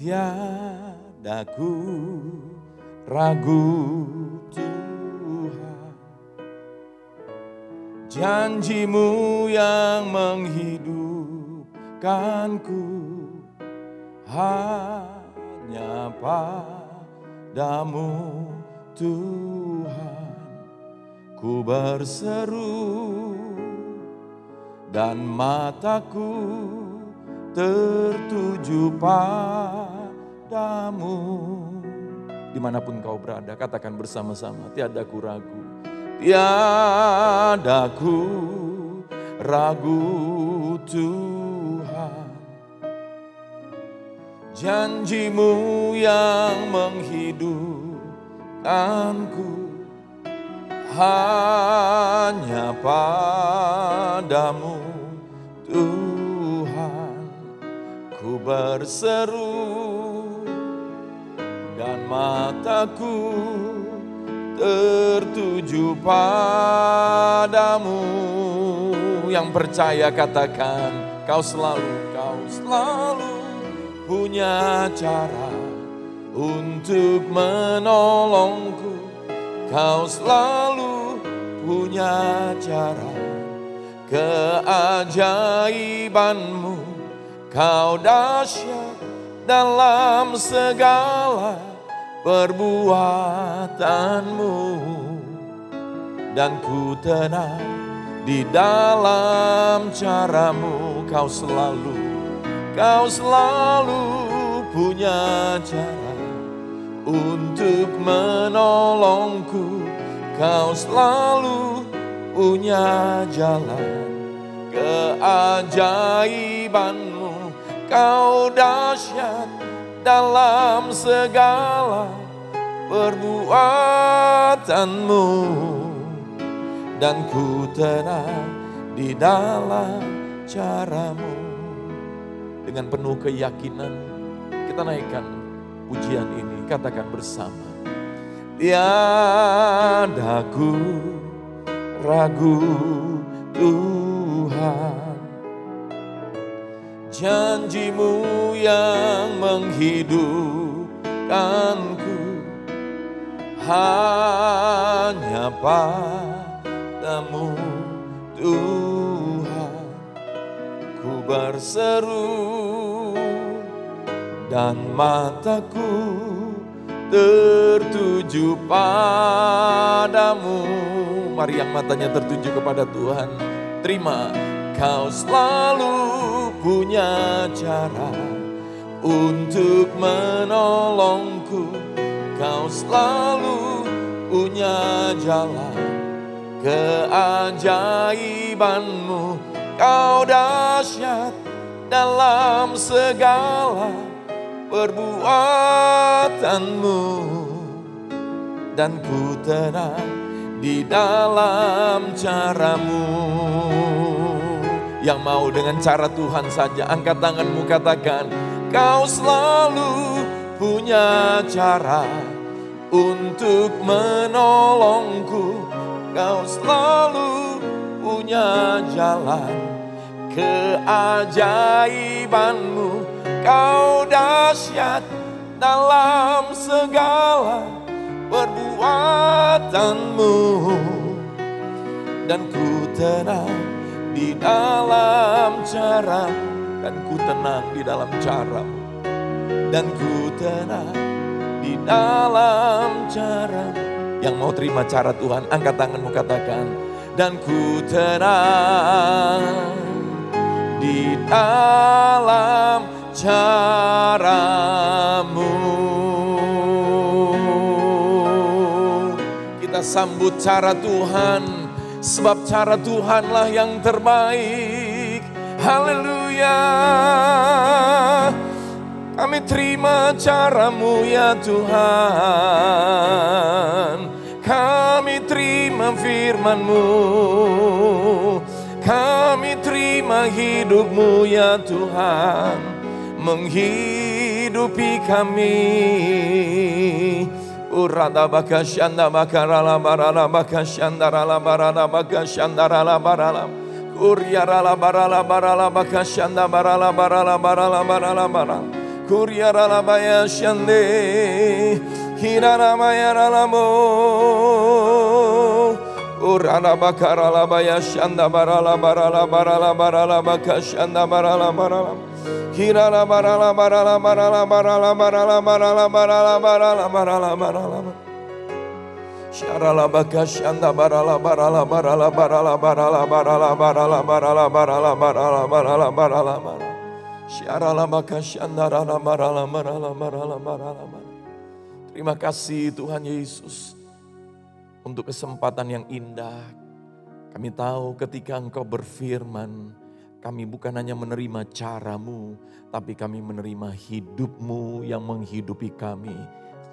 Tiada ku ragu Tuhan, janji-Mu yang menghidupkanku hanya padamu Tuhan. Ku berseru dan mataku tertuju padamu. Dimanapun kau berada, katakan bersama-sama, tiada ku ragu. Tiada ku ragu Tuhan, janji-Mu yang menghidupkanku hanya padamu Tuhan. Ku berseru dan mataku tertuju padamu. Yang percaya katakan, kau selalu punya cara untuk menolongku. Kau selalu punya cara, keajaiban-Mu, kau dahsyat dalam segala perbuatan-Mu. Dan ku tenang di dalam cara-Mu. Kau selalu punya cara untuk menolongku. Kau selalu punya jalan, keajaiban-Mu, kau dahsyat dalam segala perbuatan-Mu. Dan ku tenang di dalam cara-Mu. Dengan penuh keyakinan kita naikkan pujian ini, katakan bersama. Tiada ku ragu Tuhan, janji-Mu yang menghidupkanku hanya padamu Tuhan. Ku berseru dan mataku tertuju padamu. Mari yang matanya tertuju kepada Tuhan, terima. Kau selalu punya cara untuk menolongku. Kau selalu punya jalan, keajaiban-Mu, kau dahsyat dalam segala perbuatan-Mu. Dan ku tenang di dalam cara-Mu. Yang mau dengan cara Tuhan saja, angkat tanganmu, katakan, kau selalu punya cara untuk menolongku. Kau selalu punya jalan, keajaiban-Mu, kau dahsyat dalam segala perbuatan-Mu. Dan ku tenang di dalam cara, dan ku tenang di dalam cara-Mu. Dan ku tenang di dalam cara. Yang mau terima cara Tuhan, angkat tanganmu, katakan, dan ku tenang di dalam cara-Mu. Kita sambut cara Tuhan, sebab cara Tuhanlah yang terbaik. Haleluya. Kami terima cara-Mu ya Tuhan. Kami terima firman-Mu. Kami terima hidup-Mu ya Tuhan. Menghidupi kami. Urada baka syanda baka rala barala baka syanda rala barala baka syanda rala barala. Kurya rala barala barala baka syanda barala barala barala barala barala. Kuriaralabaya Shande, Hiraramaya Ralamo, Uranabakaralabaya Shanda Barala Barala Barala Barala Bakashanda Barala Barala, Hirarabarala Barala Barala Barala Barala Barala Barala Barala Barala Barala. Sharala bakashanda barala barala barala barala barala barala barala barala barala barala barala barala barala. Sharala bakashanda barala barala barala barala barala. Terima kasih Tuhan Yesus untuk kesempatan yang indah. Kami tahu ketika Engkau berfirman, kami bukan hanya menerima cara-Mu, tapi kami menerima hidup-Mu yang menghidupi kami.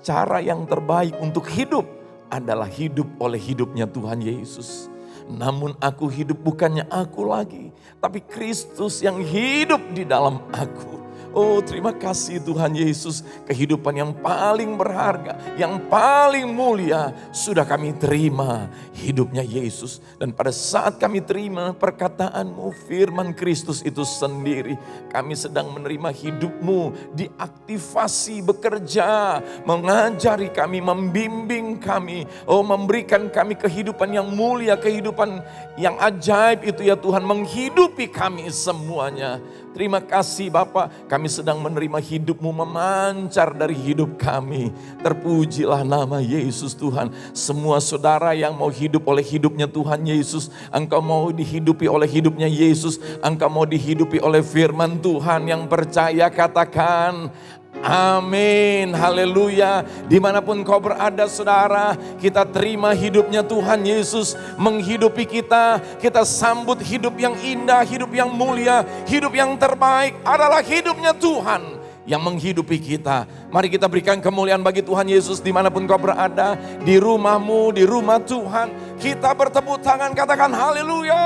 Cara yang terbaik untuk hidup adalah hidup oleh hidupnya Tuhan Yesus. Namun aku hidup bukannya aku lagi, tapi Kristus yang hidup di dalam aku. Oh, terima kasih Tuhan Yesus, kehidupan yang paling berharga, yang paling mulia sudah kami terima, hidupnya Yesus. Dan pada saat kami terima perkataan-Mu, firman Kristus itu sendiri, kami sedang menerima hidup-Mu, diaktifasi bekerja, mengajari kami, membimbing kami, oh memberikan kami kehidupan yang mulia, kehidupan yang ajaib itu ya Tuhan, menghidupi kami semuanya. Terima kasih Bapa, kami sedang menerima hidup-Mu memancar dari hidup kami. Terpujilah nama Yesus Tuhan. Semua saudara yang mau hidup oleh hidupnya Tuhan Yesus, engkau mau dihidupi oleh hidupnya Yesus, engkau mau dihidupi oleh firman Tuhan, yang percaya katakan amin, haleluya. Dimanapun kau berada saudara, kita terima hidupnya Tuhan Yesus menghidupi kita. Kita sambut hidup yang indah, hidup yang mulia, hidup yang terbaik adalah hidupnya Tuhan yang menghidupi kita. Mari kita berikan kemuliaan bagi Tuhan Yesus dimanapun kau berada. Di rumahmu, di rumah Tuhan, kita bertepuk tangan, katakan haleluya.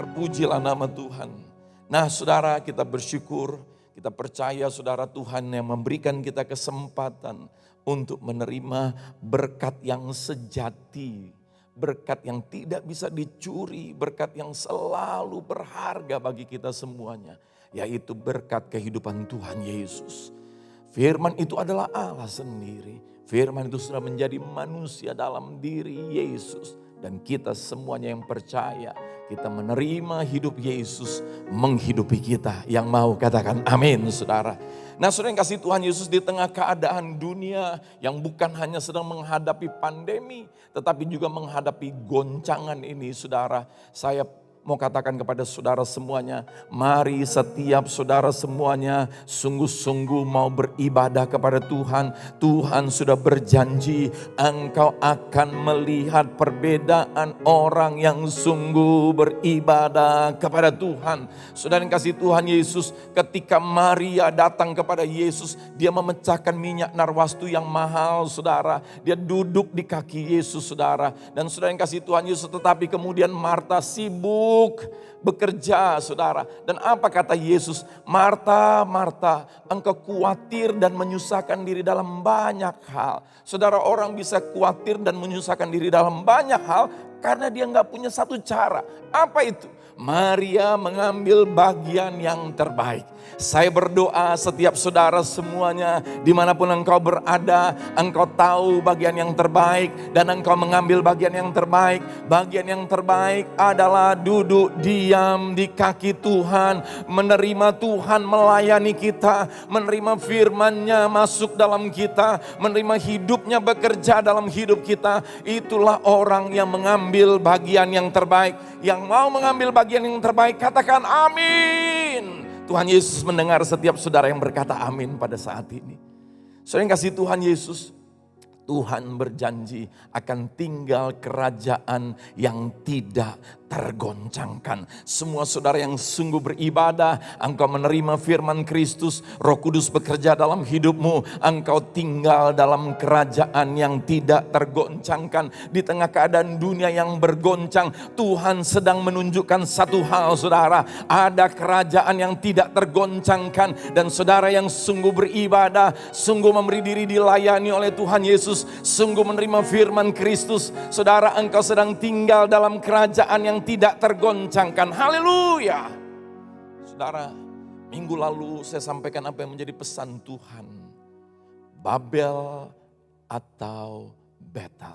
Terpujilah nama Tuhan. Nah saudara, kita bersyukur, kita percaya saudara, Tuhan yang memberikan kita kesempatan untuk menerima berkat yang sejati, berkat yang tidak bisa dicuri, berkat yang selalu berharga bagi kita semuanya, yaitu berkat kehidupan Tuhan Yesus. Firman itu adalah Allah sendiri. Firman itu sudah menjadi manusia dalam diri Yesus. Dan kita semuanya yang percaya, kita menerima hidup Yesus menghidupi kita. Yang mau katakan amin saudara. Nah saudara yang kasih Tuhan Yesus, di tengah keadaan dunia yang bukan hanya sedang menghadapi pandemi, tetapi juga menghadapi goncangan ini saudara. Saya mau katakan kepada saudara semuanya, mari setiap saudara semuanya sungguh-sungguh mau beribadah kepada Tuhan. Tuhan sudah berjanji, engkau akan melihat perbedaan orang yang sungguh beribadah kepada Tuhan. Saudara yang kasih Tuhan Yesus, ketika Maria datang kepada Yesus, dia memecahkan minyak narwastu yang mahal saudara. Dia duduk di kaki Yesus saudara. Dan saudara yang kasih Tuhan Yesus, tetapi kemudian Marta sibuk bekerja saudara. Dan apa kata Yesus? Marta, Marta, engkau khawatir dan menyusahkan diri dalam banyak hal. Saudara, orang bisa khawatir dan menyusahkan diri dalam banyak hal karena dia nggak punya satu cara. Apa itu? Maria mengambil bagian yang terbaik. Saya berdoa setiap saudara semuanya, dimanapun engkau berada, engkau tahu bagian yang terbaik dan engkau mengambil bagian yang terbaik. Bagian yang terbaik adalah duduk diam di kaki Tuhan, menerima Tuhan melayani kita, menerima firman-Nya masuk dalam kita, menerima hidupnya bekerja dalam hidup kita. Itulah orang yang mengambil bagian yang terbaik. Yang mau mengambil bagian yang terbaik, katakan amin. Tuhan Yesus mendengar setiap saudara yang berkata amin pada saat ini. Saudara yang kasih Tuhan Yesus, Tuhan berjanji akan tinggal kerajaan yang tidak tergoncangkan. Semua saudara yang sungguh beribadah, engkau menerima firman Kristus, Roh Kudus bekerja dalam hidupmu, engkau tinggal dalam kerajaan yang tidak tergoncangkan. Di tengah keadaan dunia yang bergoncang, Tuhan sedang menunjukkan satu hal saudara, ada kerajaan yang tidak tergoncangkan. Dan saudara yang sungguh beribadah, sungguh memberi diri dilayani oleh Tuhan Yesus, sungguh menerima firman Kristus, saudara, engkau sedang tinggal dalam kerajaan yang tidak tergoncangkan. Haleluya. Saudara, Minggu lalu saya sampaikan apa yang menjadi pesan Tuhan. Babel atau Betel.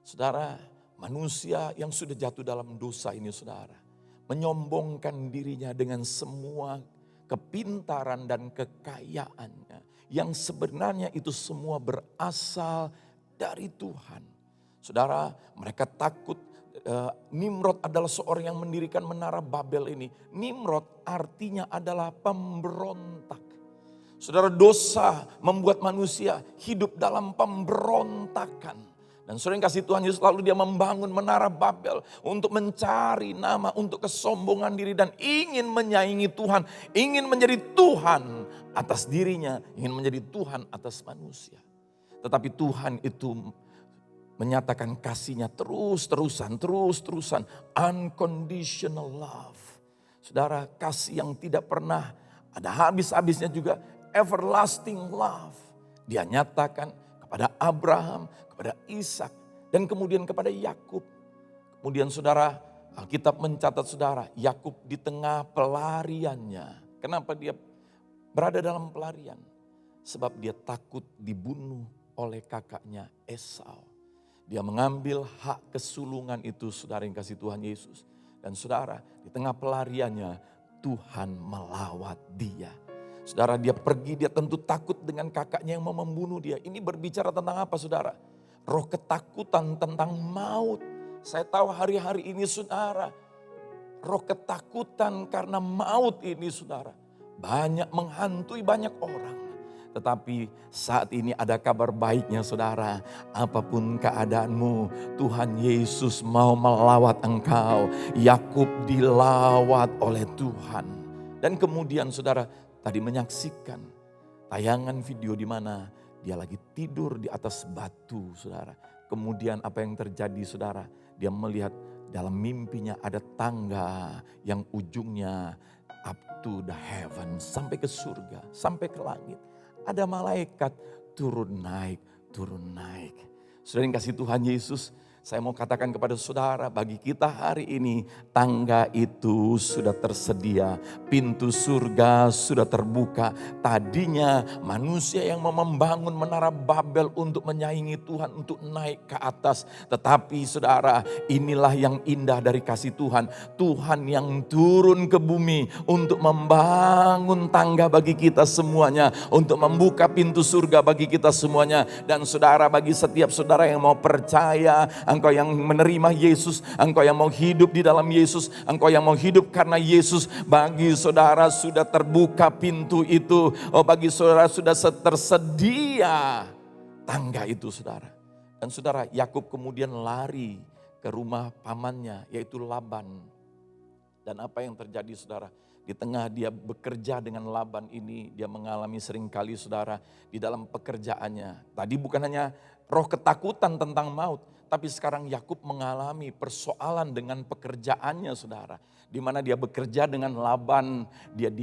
Saudara, manusia yang sudah jatuh dalam dosa ini saudara. Menyombongkan dirinya dengan semua kepintaran dan kekayaannya. Yang sebenarnya itu semua berasal dari Tuhan. Saudara, mereka takut. Nimrod adalah seorang yang mendirikan menara Babel ini. Nimrod artinya adalah pemberontak. Saudara, dosa membuat manusia hidup dalam pemberontakan. Dan saudara yang kasih Tuhan Yesus, lalu dia membangun menara Babel untuk mencari nama, untuk kesombongan diri dan ingin menyaingi Tuhan. Ingin menjadi Tuhan atas dirinya, ingin menjadi Tuhan atas manusia. Tetapi Tuhan itu menyatakan kasihnya terus-terusan. Unconditional love. Saudara, kasih yang tidak pernah ada habis-habisnya juga. Everlasting love. Dia nyatakan kepada Abraham, kepada Ishak, dan kemudian kepada Yakub. Kemudian saudara, Alkitab mencatat saudara, Yakub di tengah pelariannya. Kenapa dia berada dalam pelarian? Sebab dia takut dibunuh oleh kakaknya Esau. Dia mengambil hak kesulungan itu, saudara yang kasih Tuhan Yesus. Dan saudara, di tengah pelariannya, Tuhan melawat dia. Saudara, dia pergi, dia tentu takut dengan kakaknya yang mau membunuh dia. Ini berbicara tentang apa saudara? Roh ketakutan tentang maut. Saya tahu hari-hari ini saudara, roh ketakutan karena maut ini saudara, banyak menghantui banyak orang. Tetapi saat ini ada kabar baiknya saudara. Apapun keadaanmu, Tuhan Yesus mau melawat engkau. Yakub dilawat oleh Tuhan. Dan kemudian saudara tadi menyaksikan tayangan video di mana dia lagi tidur di atas batu saudara. Kemudian apa yang terjadi saudara? Dia melihat dalam mimpinya ada tangga yang ujungnya up to the heaven. Sampai ke surga, sampai ke langit. Ada malaikat turun naik. Saudara yang kasih Tuhan Yesus, saya mau katakan kepada saudara, bagi kita hari ini tangga itu sudah tersedia. Pintu surga sudah terbuka. Tadinya manusia yang mau membangun menara Babel untuk menyaingi Tuhan, untuk naik ke atas. Tetapi saudara, inilah yang indah dari kasih Tuhan. Tuhan yang turun ke bumi untuk membangun tangga bagi kita semuanya. Untuk membuka pintu surga bagi kita semuanya. Dan saudara, bagi setiap saudara yang mau percaya, engkau yang menerima Yesus, engkau yang mau hidup di dalam Yesus, engkau yang mau hidup karena Yesus, bagi saudara sudah terbuka pintu itu. Oh, bagi saudara sudah tersedia tangga itu saudara. Dan saudara, Yakub kemudian lari ke rumah pamannya yaitu Laban. Dan apa yang terjadi saudara? Di tengah dia bekerja dengan Laban ini, dia mengalami seringkali saudara di dalam pekerjaannya. Tadi bukan hanya roh ketakutan tentang maut, tapi sekarang Yakub mengalami persoalan dengan pekerjaannya saudara. Di mana dia bekerja dengan Laban, dia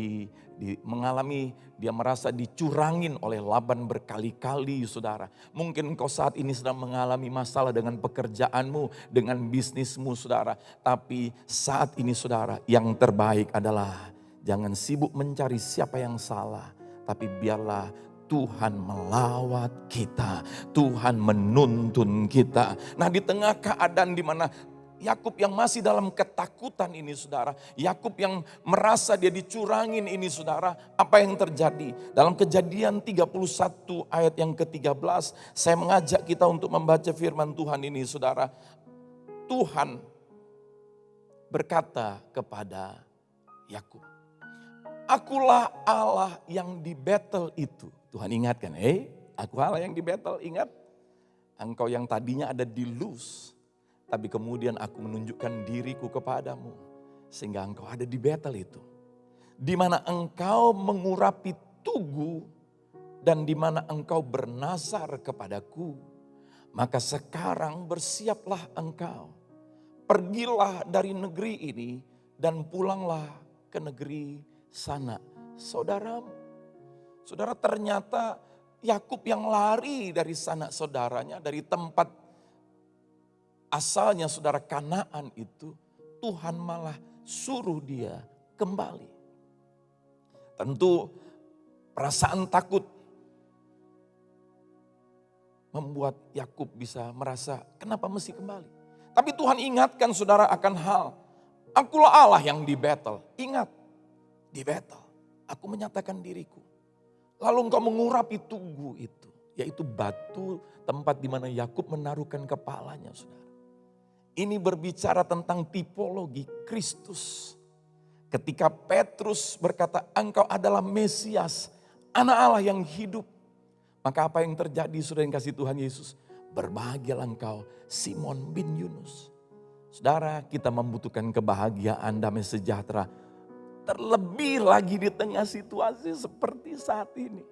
mengalami, dia merasa dicurangin oleh Laban berkali-kali saudara. Mungkin engkau saat ini sedang mengalami masalah dengan pekerjaanmu, dengan bisnismu saudara. Tapi saat ini saudara, yang terbaik adalah jangan sibuk mencari siapa yang salah, tapi biarlah Tuhan melawat kita, Tuhan menuntun kita. Nah, di tengah keadaan di mana Yakub yang masih dalam ketakutan ini saudara, Yakub yang merasa dia dicurangin ini saudara, apa yang terjadi? Dalam Kejadian 31 ayat yang ke-13, saya mengajak kita untuk membaca firman Tuhan ini saudara. Tuhan berkata kepada Yakub, "Akulah Allah yang di Betel itu." Tuhan ingatkan, aku Allah yang di Betel, ingat? Engkau yang tadinya ada di Luz, tapi kemudian aku menunjukkan diriku kepadamu. Sehingga engkau ada di Betel itu. Di mana engkau mengurapi tugu dan di mana engkau bernazar kepadaku. Maka sekarang bersiaplah engkau. Pergilah dari negeri ini dan pulanglah ke negeri sana saudaramu. Saudara, ternyata Yakub yang lari dari sanak saudaranya, dari tempat asalnya saudara Kanaan itu, Tuhan malah suruh dia kembali. Tentu perasaan takut membuat Yakub bisa merasa kenapa mesti kembali. Tapi Tuhan ingatkan saudara akan hal. Akulah Allah yang di battle. Ingat, di battle. Aku menyatakan diriku. Lalu engkau mengurapi tugu itu. Yaitu batu tempat di mana Yakub menaruhkan kepalanya saudara. Ini berbicara tentang tipologi Kristus. Ketika Petrus berkata engkau adalah Mesias. Anak Allah yang hidup. Maka apa yang terjadi saudara yang kasih Tuhan Yesus? Berbahagialah engkau Simon bin Yunus. Saudara, kita membutuhkan kebahagiaan, damai sejahtera. Terlebih lagi di tengah situasi seperti saat ini.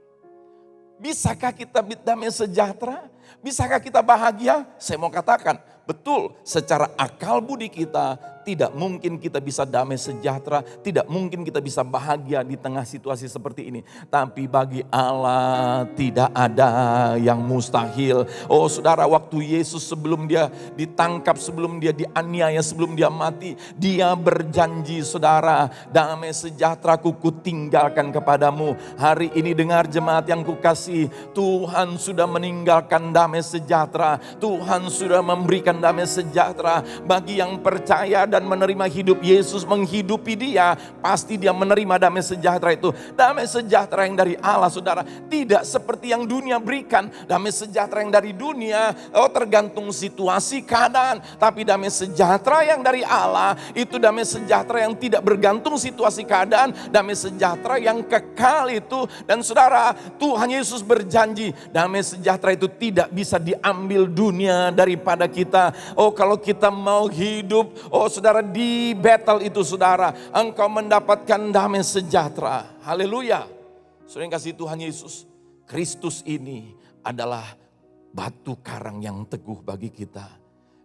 Bisakah kita damai sejahtera? Bisakah kita bahagia? Saya mau katakan, betul, secara akal budi kita tidak mungkin kita bisa damai sejahtera, tidak mungkin kita bisa bahagia di tengah situasi seperti ini. Tapi bagi Allah tidak ada yang mustahil. Oh saudara, waktu Yesus sebelum dia ditangkap, sebelum dia dianiaya, sebelum dia mati, dia berjanji saudara, damai sejahtera ku tinggalkan kepadamu. Hari ini dengar jemaat yang kukasihi, Tuhan sudah meninggalkan damai sejahtera. Tuhan sudah memberikan damai sejahtera bagi yang percaya dan menerima hidup Yesus, menghidupi dia, pasti dia menerima damai sejahtera itu. Damai sejahtera yang dari Allah saudara, tidak seperti yang dunia berikan. Damai sejahtera yang dari dunia, tergantung situasi, keadaan. Tapi damai sejahtera yang dari Allah, itu damai sejahtera yang tidak bergantung situasi, keadaan. Damai sejahtera yang kekal itu. Dan saudara, Tuhan Yesus berjanji, damai sejahtera itu tidak bisa diambil dunia daripada kita. Oh kalau kita mau hidup, oh saudara, di battle itu saudara, engkau mendapatkan damai sejahtera. Haleluya. Saudara yang kasih Tuhan Yesus, Kristus ini adalah batu karang yang teguh bagi kita.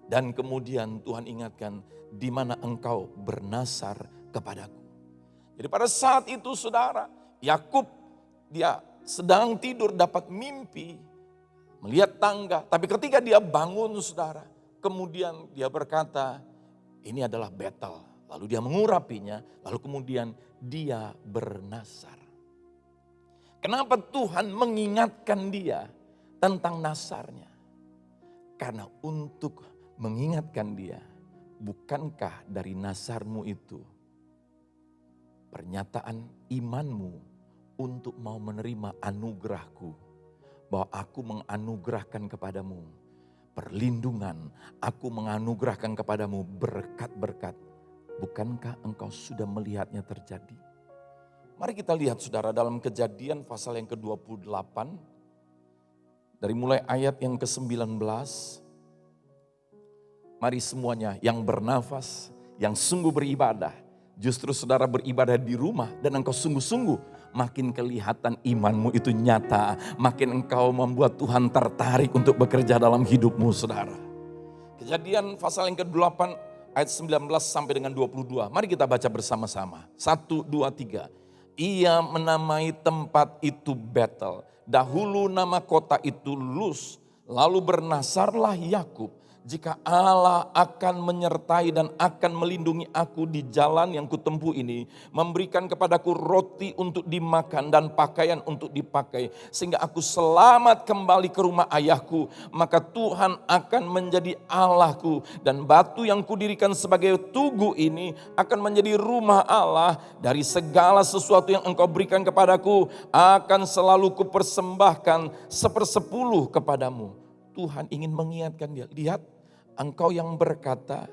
Dan kemudian Tuhan ingatkan, di mana engkau bernasar kepadaku. Jadi pada saat itu saudara, Yakub dia sedang tidur dapat mimpi, melihat tangga. Tapi ketika dia bangun saudara, kemudian dia berkata, ini adalah battle. Lalu dia mengurapinya, lalu kemudian dia bernasar. Kenapa Tuhan mengingatkan dia tentang nasarnya? Karena untuk mengingatkan dia, bukankah dari nasarmu itu pernyataan imanmu untuk mau menerima anugerahku, bahwa aku menganugerahkan kepadamu perlindungan, aku menganugerahkan kepadamu berkat-berkat. Bukankah engkau sudah melihatnya terjadi? Mari kita lihat saudara dalam Kejadian pasal yang ke-28. Dari mulai ayat yang ke-19. Mari semuanya yang bernafas, yang sungguh beribadah. Justru saudara beribadah di rumah dan engkau sungguh-sungguh, makin kelihatan imanmu itu nyata. Makin engkau membuat Tuhan tertarik untuk bekerja dalam hidupmu saudara. Kejadian pasal yang ke-8 ayat 19 sampai dengan 22. Mari kita baca bersama-sama. 1, 2, 3. Ia menamai tempat itu Betel. Dahulu nama kota itu Luz. Lalu bernasarlah Yakub, jika Allah akan menyertai dan akan melindungi aku di jalan yang kutempuh ini, memberikan kepadaku roti untuk dimakan dan pakaian untuk dipakai, sehingga aku selamat kembali ke rumah ayahku, maka Tuhan akan menjadi Allahku, dan batu yang kudirikan sebagai tugu ini akan menjadi rumah Allah. Dari segala sesuatu yang engkau berikan kepadaku, akan selalu kupersembahkan 1/10 kepadamu. Tuhan ingin mengingatkan dia, lihat, engkau yang berkata,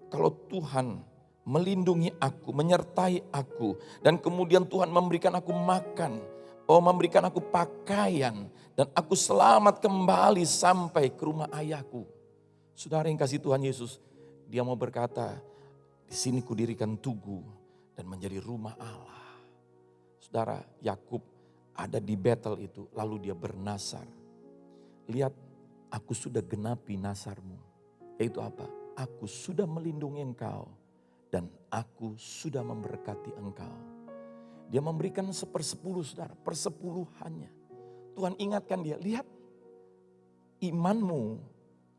kalau Tuhan melindungi aku, menyertai aku, dan kemudian Tuhan memberikan aku makan, memberikan aku pakaian, dan aku selamat kembali sampai ke rumah ayahku. Saudara yang kasih Tuhan Yesus, dia mau berkata, di sini kudirikan tugu dan menjadi rumah Allah. Saudara, Yakub ada di battle itu, lalu dia bernasar. Lihat, aku sudah genapi nasarmu. Yaitu apa? Aku sudah melindungi engkau dan aku sudah memberkati engkau. Dia memberikan 1/10 saudara, persepuluhannya. Tuhan ingatkan dia, lihat imanmu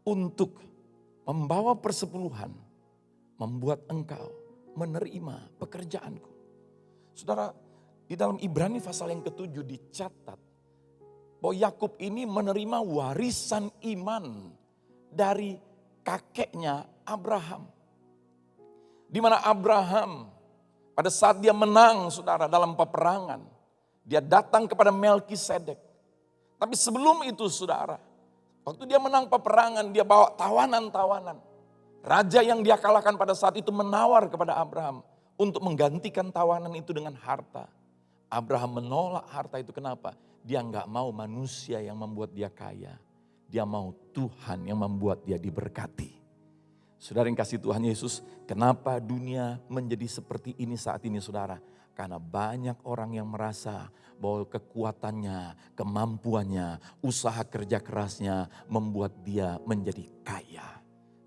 untuk membawa persepuluhan membuat engkau menerima pekerjaanku. Saudara, Di dalam Ibrani pasal yang ke-7 dicatat bahwa Yakub ini menerima warisan iman dari kakeknya Abraham. Di mana Abraham pada saat dia menang saudara dalam peperangan, dia datang kepada Melkisedek. Tapi sebelum itu saudara, waktu dia menang peperangan dia bawa tawanan-tawanan. Raja yang dia kalahkan pada saat itu menawar kepada Abraham untuk menggantikan tawanan itu dengan harta. Abraham menolak harta itu, kenapa? Dia nggak mau manusia yang membuat dia kaya. Dia mau Tuhan yang membuat dia diberkati. Saudara yang kasih Tuhan Yesus, kenapa dunia menjadi seperti ini saat ini saudara? Karena banyak orang yang merasa bahwa kekuatannya, kemampuannya, usaha kerja kerasnya membuat dia menjadi kaya.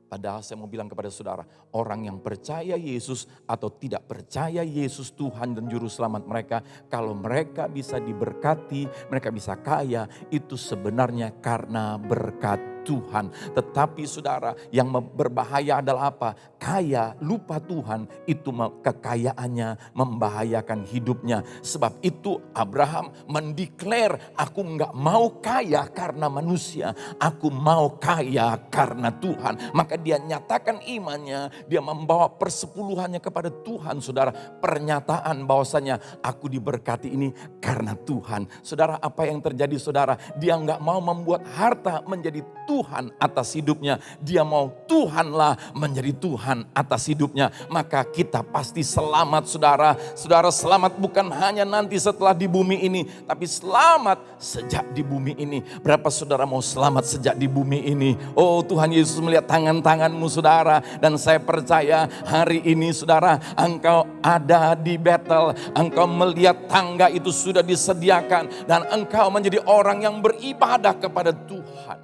Padahal saya mau bilang kepada saudara, orang yang percaya Yesus atau tidak percaya Yesus Tuhan dan Juru Selamat mereka, kalau mereka bisa diberkati, mereka bisa kaya, itu sebenarnya karena berkat Tuhan. Tetapi saudara, yang berbahaya adalah apa? Kaya, lupa Tuhan, itu kekayaannya membahayakan hidupnya. Sebab itu Abraham mendeklar, aku enggak mau kaya karena manusia, aku mau kaya karena Tuhan. Maka dia nyatakan imannya, dia membawa persepuluhannya kepada Tuhan saudara. Pernyataan bahwasanya aku diberkati ini karena Tuhan. Saudara, apa yang terjadi saudara? Dia enggak mau membuat harta menjadi Tuhan atas hidupnya. Dia mau Tuhanlah menjadi Tuhan atas hidupnya. Maka kita pasti selamat saudara. Saudara selamat bukan hanya nanti setelah di bumi ini, tapi selamat sejak di bumi ini. Berapa saudara mau selamat sejak di bumi ini? Oh, Tuhan Yesus melihat tanganmu saudara. Dan saya percaya hari ini saudara, engkau ada di Betel. Engkau melihat tangga itu sudah disediakan. Dan engkau menjadi orang yang beribadah kepada Tuhan.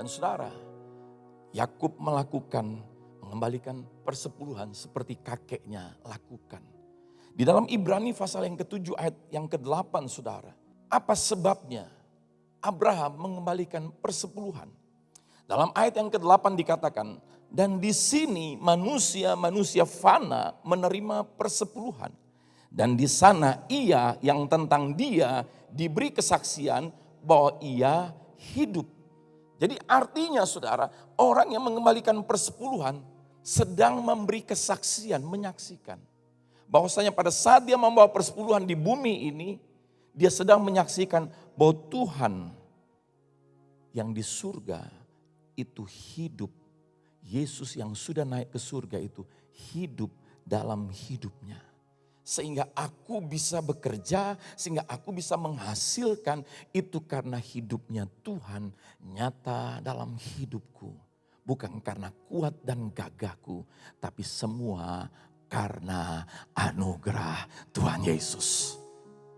Dan saudara, Yakub mengembalikan persepuluhan seperti kakeknya lakukan. Di dalam Ibrani pasal yang ke-7 ayat yang ke-8 saudara. Apa sebabnya Abraham mengembalikan persepuluhan? Dalam ayat yang ke-8 dikatakan, dan di sini manusia fana menerima persepuluhan. Dan di sana ia yang tentang dia diberi kesaksian bahwa ia hidup. Jadi artinya saudara, orang yang mengembalikan persepuluhan sedang memberi kesaksian, menyaksikan. Bahwasanya pada saat dia membawa persepuluhan di bumi ini, dia sedang menyaksikan bahwa Tuhan yang di surga itu hidup. Yesus yang sudah naik ke surga itu hidup dalam hidupnya. Sehingga aku bisa bekerja, sehingga aku bisa menghasilkan, itu karena hidupnya Tuhan nyata dalam hidupku. Bukan karena kuat dan gagahku, tapi semua karena anugerah Tuhan Yesus.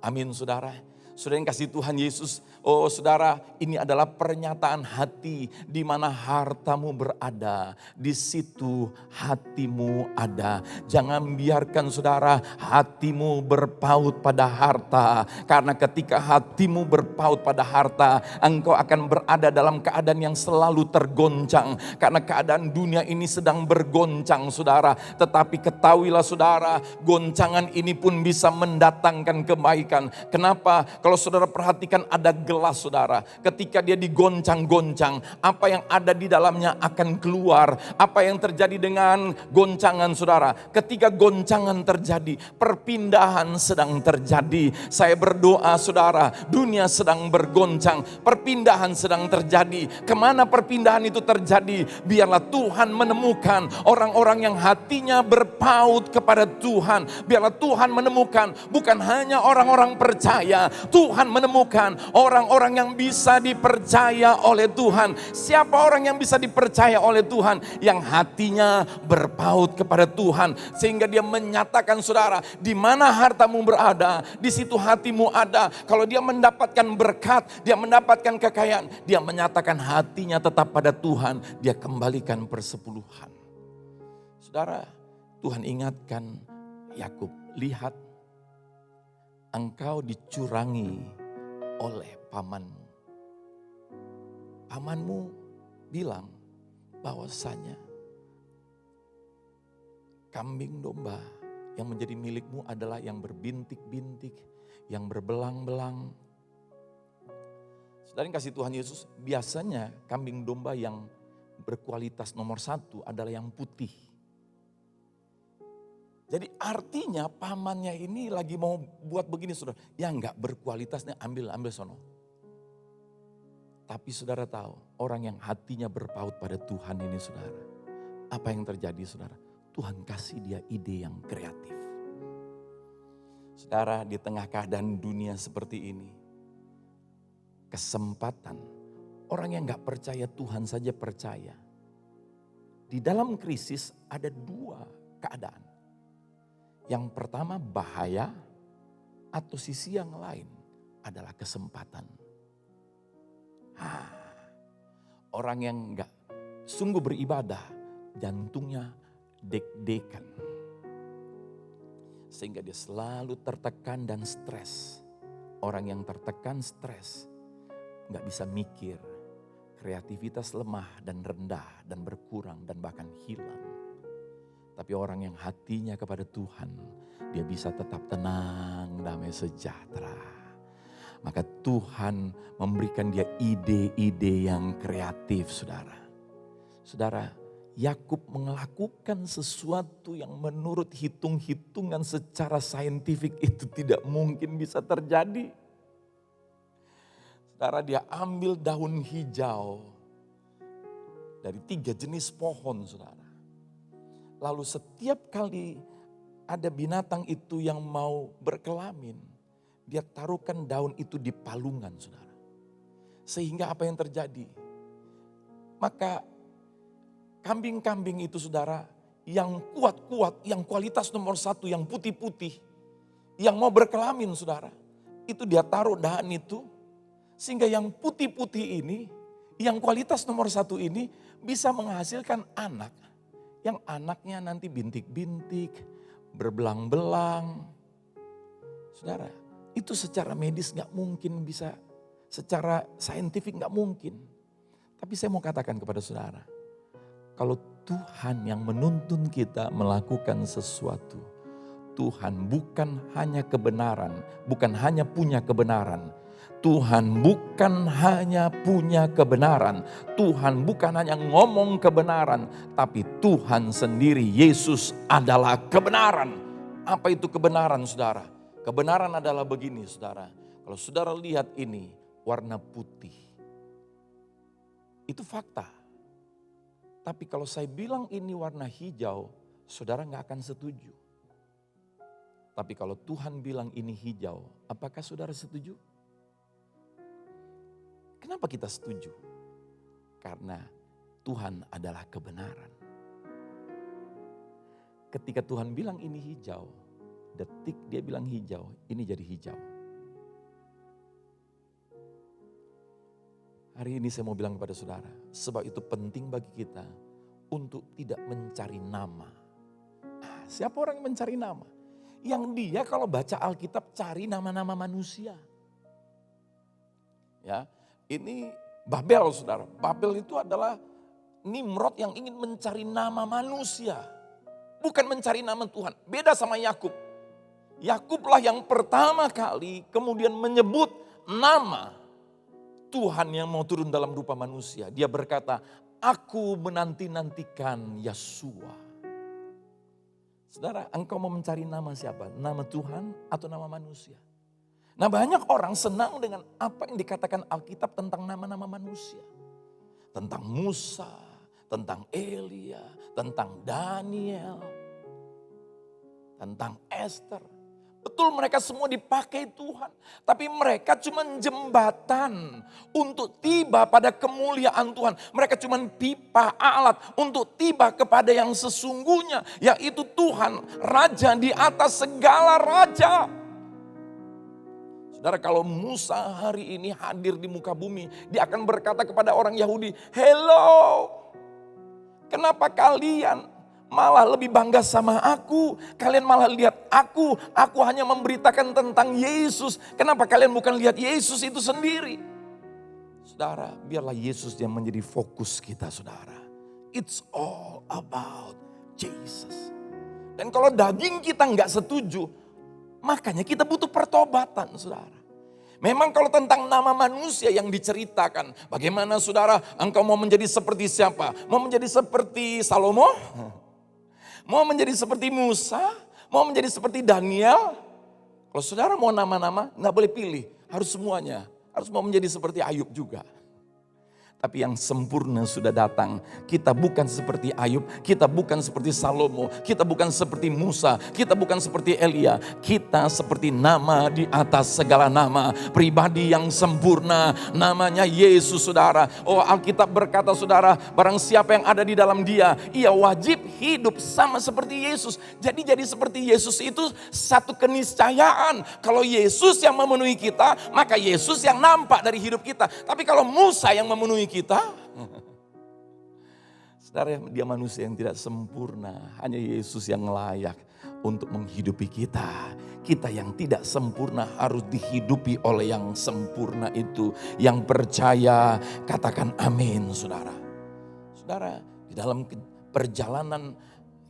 Amin saudara. Saudara yang kasih Tuhan Yesus, oh saudara, ini adalah pernyataan hati di mana hartamu berada, di situ hatimu ada. Jangan biarkan saudara hatimu berpaut pada harta, karena ketika hatimu berpaut pada harta, engkau akan berada dalam keadaan yang selalu tergoncang, karena keadaan dunia ini sedang bergoncang saudara. Tetapi ketahuilah saudara, goncangan ini pun bisa mendatangkan kebaikan. Kenapa? Kalau saudara perhatikan ada gelas saudara, ketika dia digoncang-goncang, apa yang ada di dalamnya akan keluar. Apa yang terjadi dengan goncangan saudara? Ketika goncangan terjadi, perpindahan sedang terjadi. Saya berdoa saudara, dunia sedang bergoncang, perpindahan sedang terjadi. Kemana perpindahan itu terjadi? Biarlah Tuhan menemukan orang-orang yang hatinya berpaut kepada Tuhan. Biarlah Tuhan menemukan bukan hanya orang-orang percaya, Tuhan menemukan orang-orang yang bisa dipercaya oleh Tuhan. Siapa orang yang bisa dipercaya oleh Tuhan? Yang hatinya berpaut kepada Tuhan. Sehingga dia menyatakan saudara, di mana hartamu berada, di situ hatimu ada. Kalau dia mendapatkan berkat, dia mendapatkan kekayaan, dia menyatakan hatinya tetap pada Tuhan, dia kembalikan persepuluhan. Saudara, Tuhan ingatkan Yakub, lihat, engkau dicurangi oleh pamanmu. Pamanmu bilang bahwasanya kambing domba Yang menjadi milikmu adalah yang berbintik-bintik, yang berbelang-belang. Saudara yang kasih Tuhan Yesus, biasanya kambing domba yang berkualitas nomor 1 adalah yang putih. Jadi artinya pamannya ini lagi mau buat begini saudara. Yang enggak berkualitasnya ambil sono. Tapi saudara tahu, orang yang hatinya berpaut pada Tuhan ini saudara. Apa yang terjadi saudara? Tuhan kasih dia ide yang kreatif. Saudara, di tengah keadaan dunia seperti ini, kesempatan, orang yang gak percaya Tuhan saja percaya. Di dalam krisis ada 2 keadaan. Yang pertama bahaya, atau sisi yang lain adalah kesempatan. Orang yang gak sungguh beribadah, jantungnya deg-degan. Sehingga dia selalu tertekan dan stres. Orang yang tertekan stres, gak bisa mikir. Kreativitas lemah dan rendah dan berkurang dan bahkan hilang. Tapi orang yang hatinya kepada Tuhan, dia bisa tetap tenang, damai sejahtera. Maka Tuhan memberikan dia ide-ide yang kreatif saudara. Saudara, Yakub melakukan sesuatu yang menurut hitung-hitungan secara saintifik itu tidak mungkin bisa terjadi. Saudara, dia ambil daun hijau dari 3 jenis pohon saudara. Lalu setiap kali ada binatang itu yang mau berkelamin, dia taruhkan daun itu di palungan saudara. Sehingga apa yang terjadi? Maka kambing-kambing itu saudara, yang kuat-kuat, yang kualitas nomor 1, yang putih-putih, yang mau berkelamin saudara, itu dia taruh dahan itu, sehingga yang putih-putih ini, yang kualitas nomor 1 ini bisa menghasilkan anak. Yang anaknya nanti bintik-bintik, berbelang-belang. Saudara, itu secara medis gak mungkin bisa, secara saintifik gak mungkin. Tapi saya mau katakan kepada saudara, kalau Tuhan yang menuntun kita melakukan sesuatu, Tuhan bukan hanya kebenaran, bukan hanya punya kebenaran. Tuhan bukan hanya punya kebenaran, Tuhan bukan hanya ngomong kebenaran, tapi Tuhan sendiri, Yesus adalah kebenaran. Apa itu kebenaran saudara? Kebenaran adalah begini saudara, kalau saudara lihat ini warna putih, itu fakta. Tapi kalau saya bilang ini warna hijau, saudara gak akan setuju. Tapi kalau Tuhan bilang ini hijau, apakah saudara setuju? Kenapa kita setuju? Karena Tuhan adalah kebenaran. Ketika Tuhan bilang ini hijau, detik dia bilang hijau, ini jadi hijau. Hari ini saya mau bilang kepada saudara, sebab itu penting bagi kita untuk tidak mencari nama. Siapa orang yang mencari nama? Yang dia kalau baca Alkitab cari nama-nama manusia. Ya, ini Babel saudara. Babel itu adalah Nimrod yang ingin mencari nama manusia. Bukan mencari nama Tuhan. Beda sama Yakub. Yakublah yang pertama kali kemudian menyebut nama Tuhan yang mau turun dalam rupa manusia. Dia berkata, aku menanti-nantikan Yesua. Saudara, engkau mau mencari nama siapa? Nama Tuhan atau nama manusia? Nah, banyak orang senang dengan apa yang dikatakan Alkitab tentang nama-nama manusia. Tentang Musa, tentang Elia, tentang Daniel, tentang Esther. Betul mereka semua dipakai Tuhan. Tapi mereka cuma jembatan untuk tiba pada kemuliaan Tuhan. Mereka cuma pipa alat untuk tiba kepada yang sesungguhnya. Yaitu Tuhan, Raja di atas segala raja. Saudara, kalau Musa hari ini hadir di muka bumi, dia akan berkata kepada orang Yahudi, hello, kenapa kalian malah lebih bangga sama aku? Kalian malah lihat aku hanya memberitakan tentang Yesus. Kenapa kalian bukan lihat Yesus itu sendiri? Saudara, biarlah Yesus yang menjadi fokus kita saudara. It's all about Jesus. Dan kalau daging kita nggak setuju, makanya kita butuh pertobatan, saudara. Memang kalau tentang nama manusia yang diceritakan, bagaimana saudara engkau mau menjadi seperti siapa? Mau menjadi seperti Salomo? Mau menjadi seperti Musa? Mau menjadi seperti Daniel? Kalau saudara mau nama-nama, nggak boleh pilih. Harus semuanya. Harus mau menjadi seperti Ayub juga. Tapi yang sempurna sudah datang. Kita bukan seperti Ayub, kita bukan seperti Salomo, kita bukan seperti Musa, kita bukan seperti Elia. Kita seperti nama di atas segala nama. Pribadi yang sempurna, namanya Yesus, saudara. Oh, Alkitab berkata, saudara, barang siapa yang ada di dalam Dia, ia wajib hidup sama seperti Yesus. Jadi seperti Yesus itu satu keniscayaan. Kalau Yesus yang memenuhi kita, maka Yesus yang nampak dari hidup kita. Tapi kalau Musa yang memenuhi kita, saudara, dia manusia yang tidak sempurna. Hanya Yesus yang layak untuk menghidupi kita. Kita yang tidak sempurna harus dihidupi oleh yang sempurna itu. Yang percaya katakan amin, saudara. Saudara, di dalam perjalanan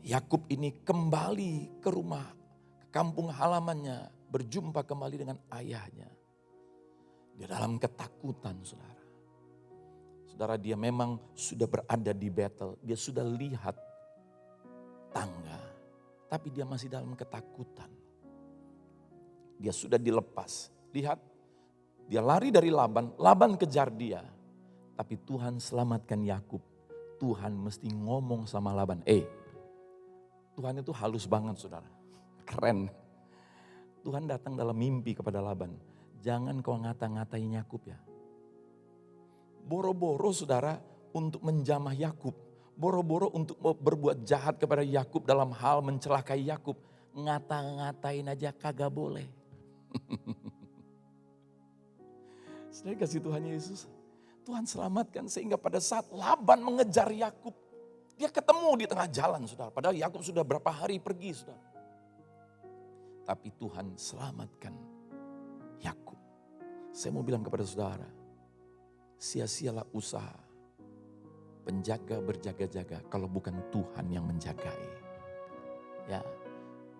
Yakub ini kembali ke rumah, ke kampung halamannya, berjumpa kembali dengan ayahnya. Di dalam ketakutan, saudara. Saudara, dia memang sudah berada di Betel, dia sudah lihat tangga, tapi dia masih dalam ketakutan. Dia sudah dilepas, lihat, dia lari dari Laban, Laban kejar dia. Tapi Tuhan selamatkan Yakub. Tuhan mesti ngomong sama Laban, Tuhan itu halus banget, saudara, keren. Tuhan datang dalam mimpi kepada Laban, jangan kau ngata-ngatain Yakub ya. Boro-boro, saudara, untuk menjamah Yakub, boro-boro untuk berbuat jahat kepada Yakub dalam hal mencelakai Yakub, ngata-ngatain aja kagak boleh. Saudara kasih Tuhan Yesus, Tuhan selamatkan sehingga pada saat Laban mengejar Yakub, dia ketemu di tengah jalan, saudara. Padahal Yakub sudah berapa hari pergi, saudara. Tapi Tuhan selamatkan Yakub. Saya mau bilang kepada saudara, sia-sialah usaha penjaga berjaga-jaga kalau bukan Tuhan yang menjagai. Ya,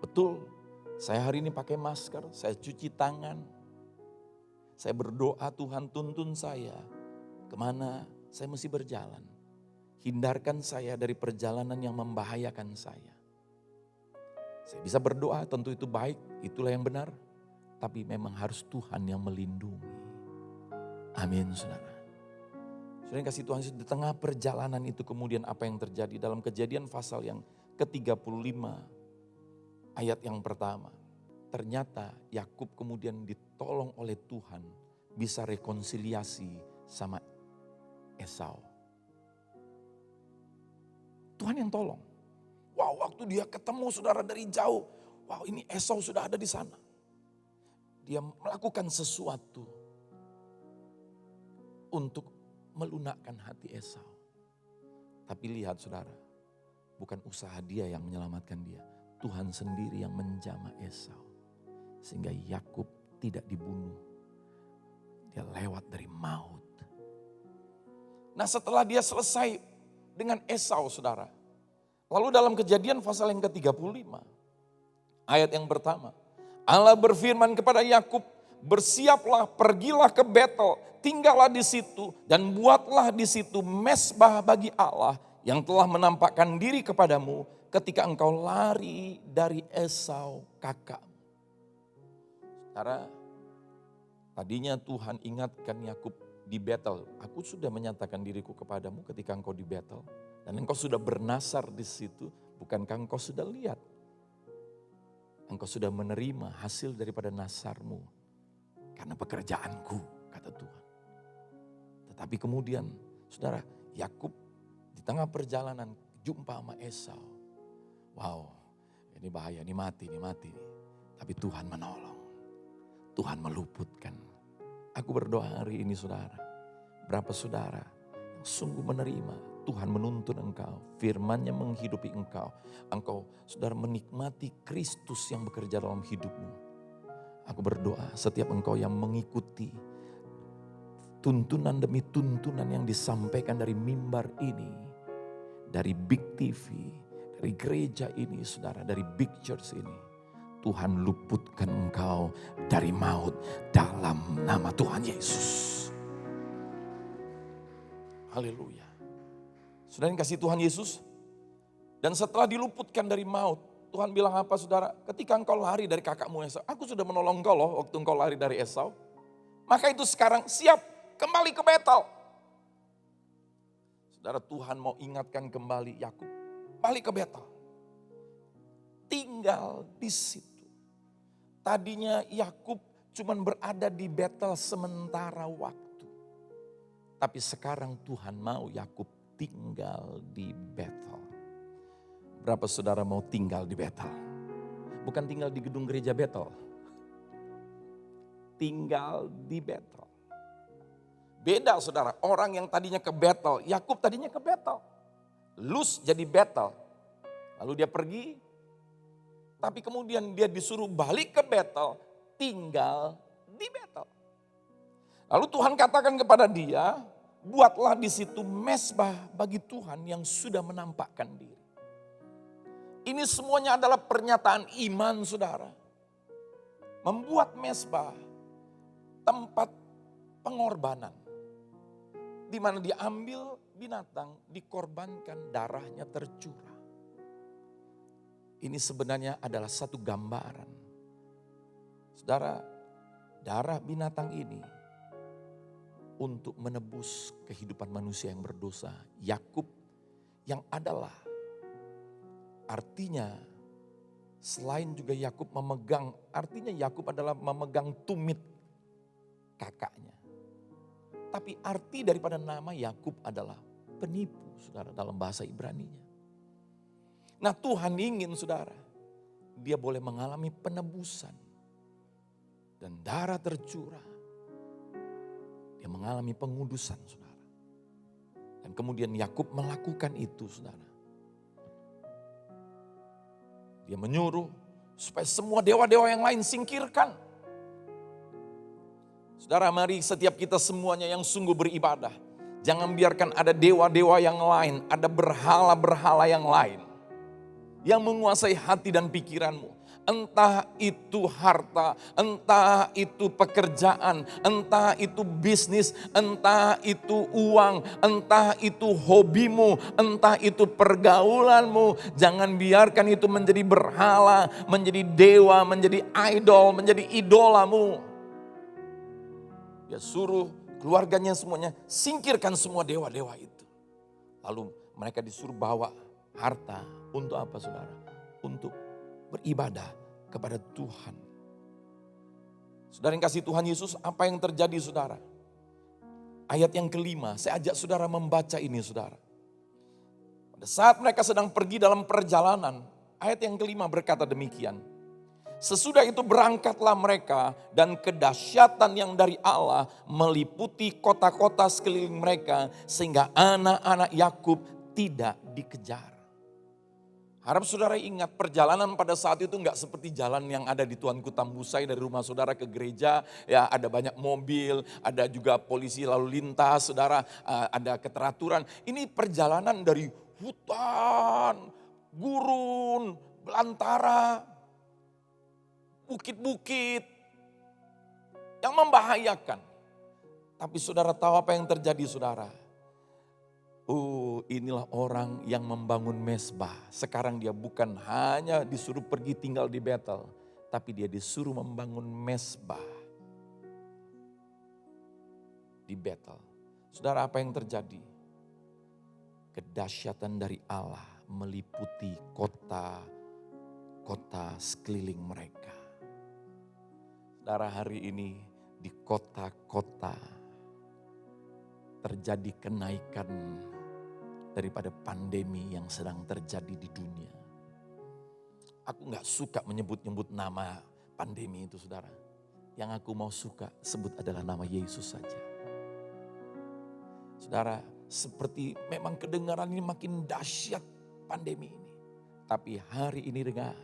betul. Saya hari ini pakai masker, saya cuci tangan. Saya berdoa, Tuhan tuntun saya kemana saya mesti berjalan. Hindarkan saya dari perjalanan yang membahayakan saya. Saya bisa berdoa, tentu itu baik, itulah yang benar. Tapi memang harus Tuhan yang melindungi. Amin, saudara. Saudara yang kasih Tuhan, di tengah perjalanan itu kemudian apa yang terjadi dalam Kejadian pasal yang ke-35 ayat yang pertama. Ternyata Yakub kemudian ditolong oleh Tuhan bisa rekonsiliasi sama Esau. Tuhan yang tolong. Wow, waktu dia ketemu saudara dari jauh, wow ini Esau sudah ada di sana. Dia melakukan sesuatu untuk melunakkan hati Esau. Tapi lihat saudara, bukan usaha dia yang menyelamatkan dia. Tuhan sendiri yang menjamah Esau. Sehingga Yakub tidak dibunuh. Dia lewat dari maut. Nah setelah dia selesai dengan Esau, saudara. Lalu dalam Kejadian pasal yang ke-35. Ayat yang pertama. Allah berfirman kepada Yakub, bersiaplah, pergilah ke Betel, tinggallah di situ dan buatlah di situ mezbah bagi Allah yang telah menampakkan diri kepadamu ketika engkau lari dari Esau kakakmu. Saudara, tadinya Tuhan ingatkan Yakub di Betel, aku sudah menyatakan diriku kepadamu ketika engkau di Betel dan engkau sudah bernasar di situ, bukankah engkau sudah lihat? Engkau sudah menerima hasil daripada nasarmu karena pekerjaanku, kata Tuhan. Tetapi kemudian, saudara, Yakub di tengah perjalanan jumpa sama Esau. Wow, ini bahaya, ini mati. Tapi Tuhan menolong. Tuhan meluputkan. Aku berdoa hari ini saudara. Berapa saudara yang sungguh menerima Tuhan menuntun engkau, firman-Nya menghidupi engkau. Engkau saudara menikmati Kristus yang bekerja dalam hidupmu. Aku berdoa setiap engkau yang mengikuti tuntunan demi tuntunan yang disampaikan dari mimbar ini, dari Big TV, dari gereja ini saudara, dari big church ini, Tuhan luputkan engkau dari maut dalam nama Tuhan Yesus. Haleluya. Saudara yang kasih Tuhan Yesus, dan setelah diluputkan dari maut, Tuhan bilang apa saudara? Ketika engkau lari dari kakakmu Esau, aku sudah menolong engkau loh waktu engkau lari dari Esau. Maka itu sekarang siap kembali ke Betel. Saudara, Tuhan mau ingatkan kembali Yakub, balik ke Betel. Tinggal di situ. Tadinya Yakub cuma berada di Betel sementara waktu. Tapi sekarang Tuhan mau Yakub tinggal di Betel. Berapa saudara mau tinggal di Betel? Bukan tinggal di gedung gereja Betel. Tinggal di Betel. Beda saudara, orang yang tadinya ke Betel, Yakub tadinya ke Betel. Luz jadi Betel. Lalu dia pergi, tapi kemudian dia disuruh balik ke Betel, tinggal di Betel. Lalu Tuhan katakan kepada dia, buatlah di situ mezbah bagi Tuhan yang sudah menampakkan diri. Ini semuanya adalah pernyataan iman saudara. Membuat mezbah, tempat pengorbanan. Di mana diambil binatang, dikorbankan, darahnya tercurah. Ini sebenarnya adalah satu gambaran. Saudara, darah binatang ini untuk menebus kehidupan manusia yang berdosa. Yakub yang adalah artinya selain juga Yakub memegang, artinya Yakub adalah memegang tumit kakaknya. Tapi arti daripada nama Yakub adalah penipu, saudara, dalam bahasa Ibraninya. Nah, Tuhan ingin saudara, dia boleh mengalami penebusan dan darah tercurah. Dia mengalami pengudusan, saudara. Dan kemudian Yakub melakukan itu, saudara. Dia menyuruh supaya semua dewa-dewa yang lain singkirkan. Saudara, mari setiap kita semuanya yang sungguh beribadah, jangan biarkan ada dewa-dewa yang lain, ada berhala-berhala yang lain yang menguasai hati dan pikiranmu. Entah itu harta, entah itu pekerjaan, entah itu bisnis, entah itu uang, entah itu hobimu, entah itu pergaulanmu. Jangan biarkan itu menjadi berhala, menjadi dewa, menjadi idol, menjadi idolamu. Dia suruh keluarganya semuanya singkirkan semua dewa-dewa itu. Lalu mereka disuruh bawa harta untuk apa saudara? Untuk beribadah kepada Tuhan. Saudara yang kasih Tuhan Yesus, apa yang terjadi saudara? Ayat yang kelima, saya ajak saudara membaca ini saudara. Pada saat mereka sedang pergi dalam perjalanan, ayat yang kelima berkata demikian. Sesudah itu berangkatlah mereka dan kedahsyatan yang dari Allah meliputi kota-kota sekeliling mereka sehingga anak-anak Yakub tidak dikejar. Harap saudara ingat perjalanan pada saat itu enggak seperti jalan yang ada di Tuanku Tambusai dari rumah saudara ke gereja. Ya, ada banyak mobil, ada juga polisi lalu lintas, saudara, ada keteraturan. Ini perjalanan dari hutan, gurun, belantara, bukit-bukit yang membahayakan. Tapi saudara tahu apa yang terjadi saudara? Inilah orang yang membangun mezbah. Sekarang dia bukan hanya disuruh pergi tinggal di Betel, tapi dia disuruh membangun mezbah di Betel. Saudara, apa yang terjadi? Kedahsyatan dari Allah meliputi kota-kota sekeliling mereka. Saudara, hari ini di kota-kota terjadi kenaikan daripada pandemi yang sedang terjadi di dunia. Aku gak suka menyebut-nyebut nama pandemi itu saudara. Yang aku mau suka sebut adalah nama Yesus saja. Saudara, seperti memang kedengaran ini makin dahsyat pandemi ini. Tapi hari ini dengar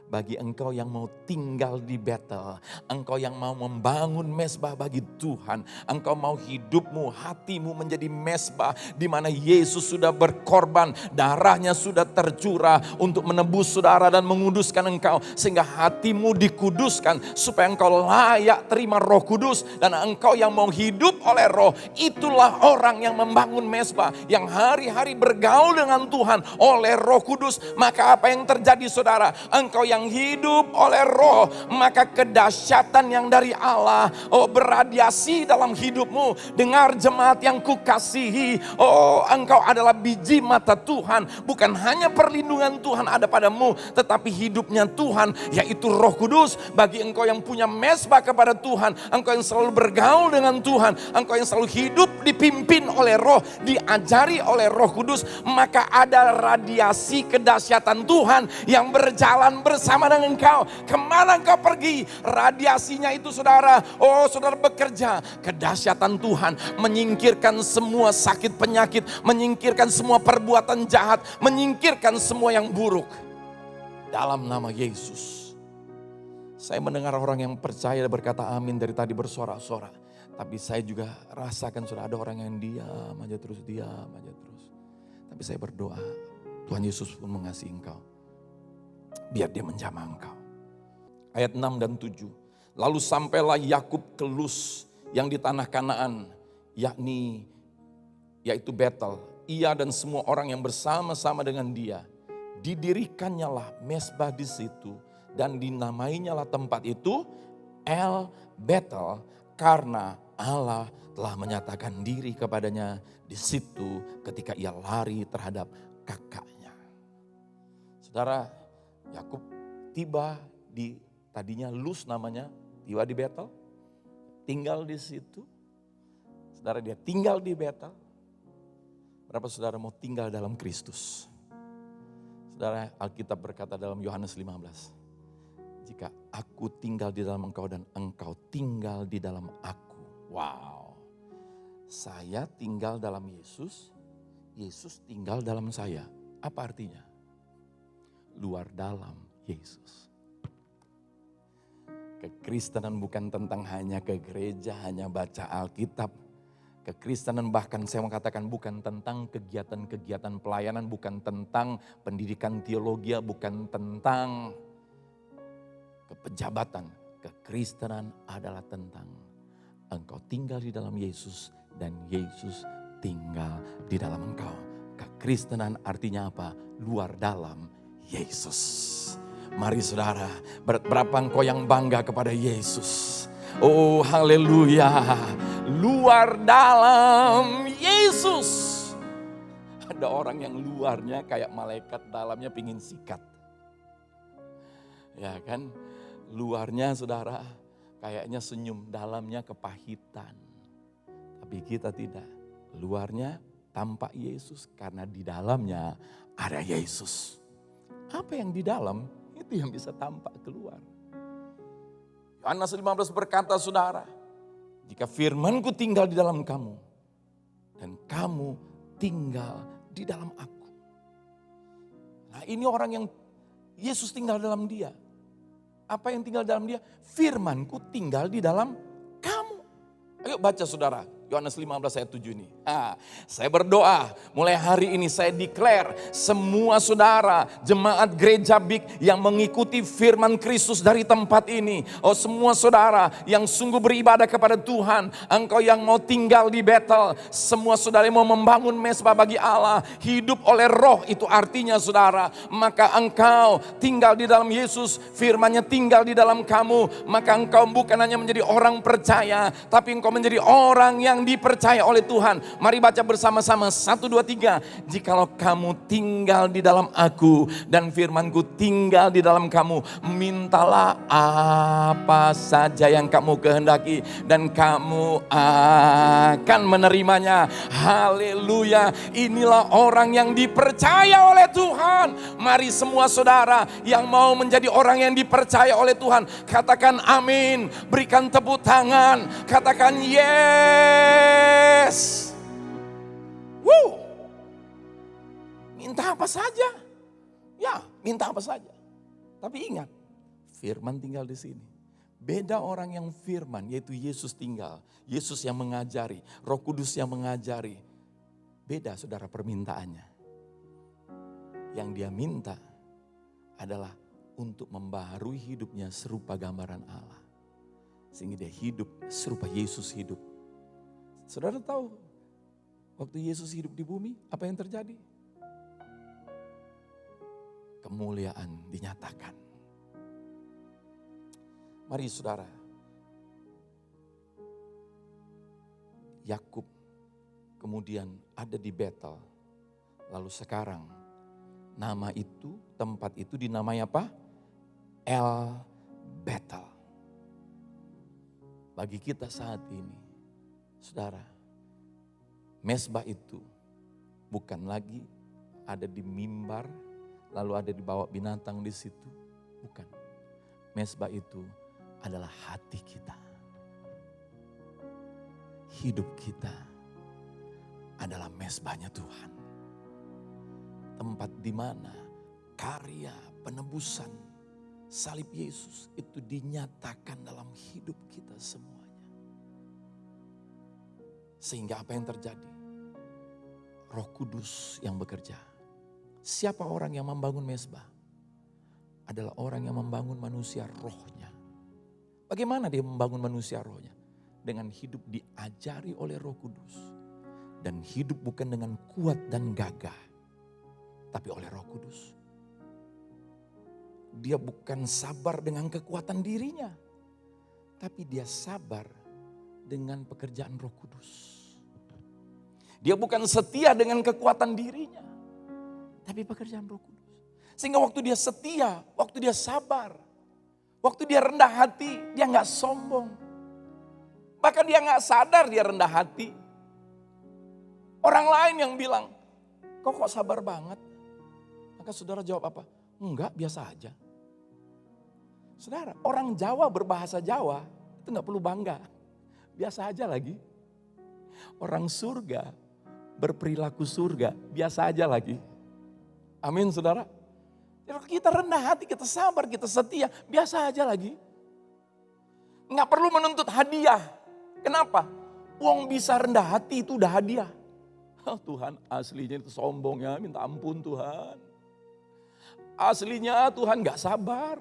Bagi engkau yang mau tinggal di Betel, engkau yang mau membangun mezbah bagi Tuhan, engkau mau hidupmu, hatimu menjadi mezbah di mana Yesus sudah berkorban, darahnya sudah tercurah untuk menebus saudara dan menguduskan engkau, sehingga hatimu dikuduskan supaya engkau layak terima Roh Kudus, dan engkau yang mau hidup oleh Roh, itulah orang yang membangun mezbah, yang hari-hari bergaul dengan Tuhan oleh Roh Kudus. Maka apa yang terjadi saudara? Engkau yang hidup oleh Roh, maka kedahsyatan yang dari Allah beradiasi dalam hidupmu. Dengar jemaat yang kukasihi, engkau adalah biji mata Tuhan. Bukan hanya perlindungan Tuhan ada padamu, tetapi hidupnya Tuhan, yaitu Roh Kudus. Bagi engkau yang punya mezbah kepada Tuhan, engkau yang selalu bergaul dengan Tuhan, engkau yang selalu hidup dipimpin oleh Roh, diajari oleh Roh Kudus, maka ada radiasi kedahsyatan Tuhan yang berjalan bersama dengan engkau. Kemana engkau pergi, radiasinya itu saudara, saudara bekerja. Kedahsyatan Tuhan menyingkirkan semua sakit penyakit, menyingkirkan semua perbuatan jahat, menyingkirkan semua yang buruk. Dalam nama Yesus. Saya mendengar orang yang percaya berkata amin dari tadi bersorak-sorak. Tapi saya juga rasakan sudah ada orang yang diam aja terus. Tapi saya berdoa, Tuhan Yesus pun mengasihi engkau. Biar dia menjamah engkau. Ayat 6 dan 7. Lalu sampailah Yakub ke Luz yang di tanah Kanaan, yaitu Betel. Ia dan semua orang yang bersama-sama dengan dia. Didirikannya lah mezbah di situ dan dinamainyalah tempat itu El Betel, karena Allah telah menyatakan diri kepadanya di situ ketika ia lari terhadap kakaknya. Saudara, Yakub tiba di tadinya Luz namanya, tiba di Betel, tinggal di situ. Saudara, dia tinggal di Betel. Berapa saudara mau tinggal dalam Kristus? Saudara, Alkitab berkata dalam Yohanes 15, jika aku tinggal di dalam engkau dan engkau tinggal di dalam aku. Wow, saya tinggal dalam Yesus, Yesus tinggal dalam saya. Apa artinya? Luar dalam Yesus. Kekristenan bukan tentang hanya ke gereja, hanya baca Alkitab. Kekristenan bahkan saya mau katakan bukan tentang kegiatan-kegiatan pelayanan, bukan tentang pendidikan teologi, bukan tentang kepejabatan. Kekristenan adalah tentang engkau tinggal di dalam Yesus dan Yesus tinggal di dalam engkau. Kekristenan artinya apa? Luar dalam Yesus. Mari saudara, berapa engkau yang bangga kepada Yesus? Oh haleluya, luar dalam Yesus. Ada orang yang luarnya kayak malaikat, dalamnya pingin sikat. Ya kan, luarnya saudara kayaknya senyum, dalamnya kepahitan. Tapi kita tidak, luarnya tampak Yesus karena di dalamnya ada Yesus. Apa yang di dalam itu yang bisa tampak keluar. Yohanes 15 berkata saudara, jika firmanku tinggal di dalam kamu dan kamu tinggal di dalam aku. Nah ini orang yang Yesus tinggal dalam dia. Apa yang tinggal dalam dia? Firmanku tinggal di dalam kamu. Ayo baca saudara, Yohanes 15 ayat 7 ini. Saya berdoa mulai hari ini saya declare semua saudara jemaat gereja Big yang mengikuti firman Kristus dari tempat ini. Oh semua saudara yang sungguh beribadah kepada Tuhan. Engkau yang mau tinggal di Betel. Semua saudara yang mau membangun mezbah bagi Allah. Hidup oleh Roh itu artinya saudara. Maka engkau tinggal di dalam Yesus. Firman-Nya tinggal di dalam kamu. Maka engkau bukan hanya menjadi orang percaya. Tapi engkau menjadi orang yang dipercaya oleh Tuhan. Mari baca bersama-sama 1, 2, 3. Jikalau kamu tinggal di dalam aku dan firmanku tinggal di dalam kamu, mintalah apa saja yang kamu kehendaki dan kamu akan menerimanya. Haleluya. Inilah orang yang dipercaya oleh Tuhan. Mari semua saudara yang mau menjadi orang yang dipercaya oleh Tuhan, katakan amin. Berikan tepuk tangan. Katakan yes. Woo. Minta apa saja. Ya, minta apa saja. Tapi ingat, firman tinggal di sini. Beda orang yang firman, yaitu Yesus tinggal. Yesus yang mengajari, Roh Kudus yang mengajari. Beda saudara permintaannya. Yang dia minta adalah untuk membaharui hidupnya serupa gambaran Allah. Sehingga dia hidup serupa Yesus hidup. Saudara tahu, waktu Yesus hidup di bumi, apa yang terjadi? Kemuliaan dinyatakan. Mari saudara, Yakub kemudian ada di Betel. Lalu sekarang nama itu, tempat itu dinamai apa? El Betel. Bagi kita saat ini, saudara, mezbah itu bukan lagi ada di mimbar, lalu ada di bawah binatang di situ. Bukan. Mezbah itu adalah hati kita. Hidup kita adalah mezbahnya Tuhan. Tempat di mana karya penebusan salib Yesus itu dinyatakan dalam hidup kita semuanya. Sehingga apa yang terjadi? Roh Kudus yang bekerja. Siapa orang yang membangun mezbah? Adalah orang yang membangun manusia rohnya. Bagaimana dia membangun manusia rohnya? Dengan hidup diajari oleh Roh Kudus. Dan hidup bukan dengan kuat dan gagah, tapi oleh Roh Kudus. Dia bukan sabar dengan kekuatan dirinya, tapi dia sabar dengan pekerjaan Roh Kudus. Dia bukan setia dengan kekuatan dirinya, tapi pekerjaan Roh Kudus. Sehingga waktu dia setia, waktu dia sabar, waktu dia rendah hati, dia gak sombong. Bahkan dia gak sadar dia rendah hati. Orang lain yang bilang, kok sabar banget? Maka saudara jawab apa? Enggak, biasa aja. Saudara, orang Jawa berbahasa Jawa itu gak perlu bangga. Biasa aja lagi. Orang surga berperilaku surga, biasa aja lagi. Amin saudara. Kita rendah hati, kita sabar, kita setia, biasa aja lagi. Gak perlu menuntut hadiah. Kenapa? Uang bisa rendah hati itu udah hadiah. Oh, Tuhan aslinya itu sombong ya, minta ampun Tuhan. Aslinya Tuhan gak sabar.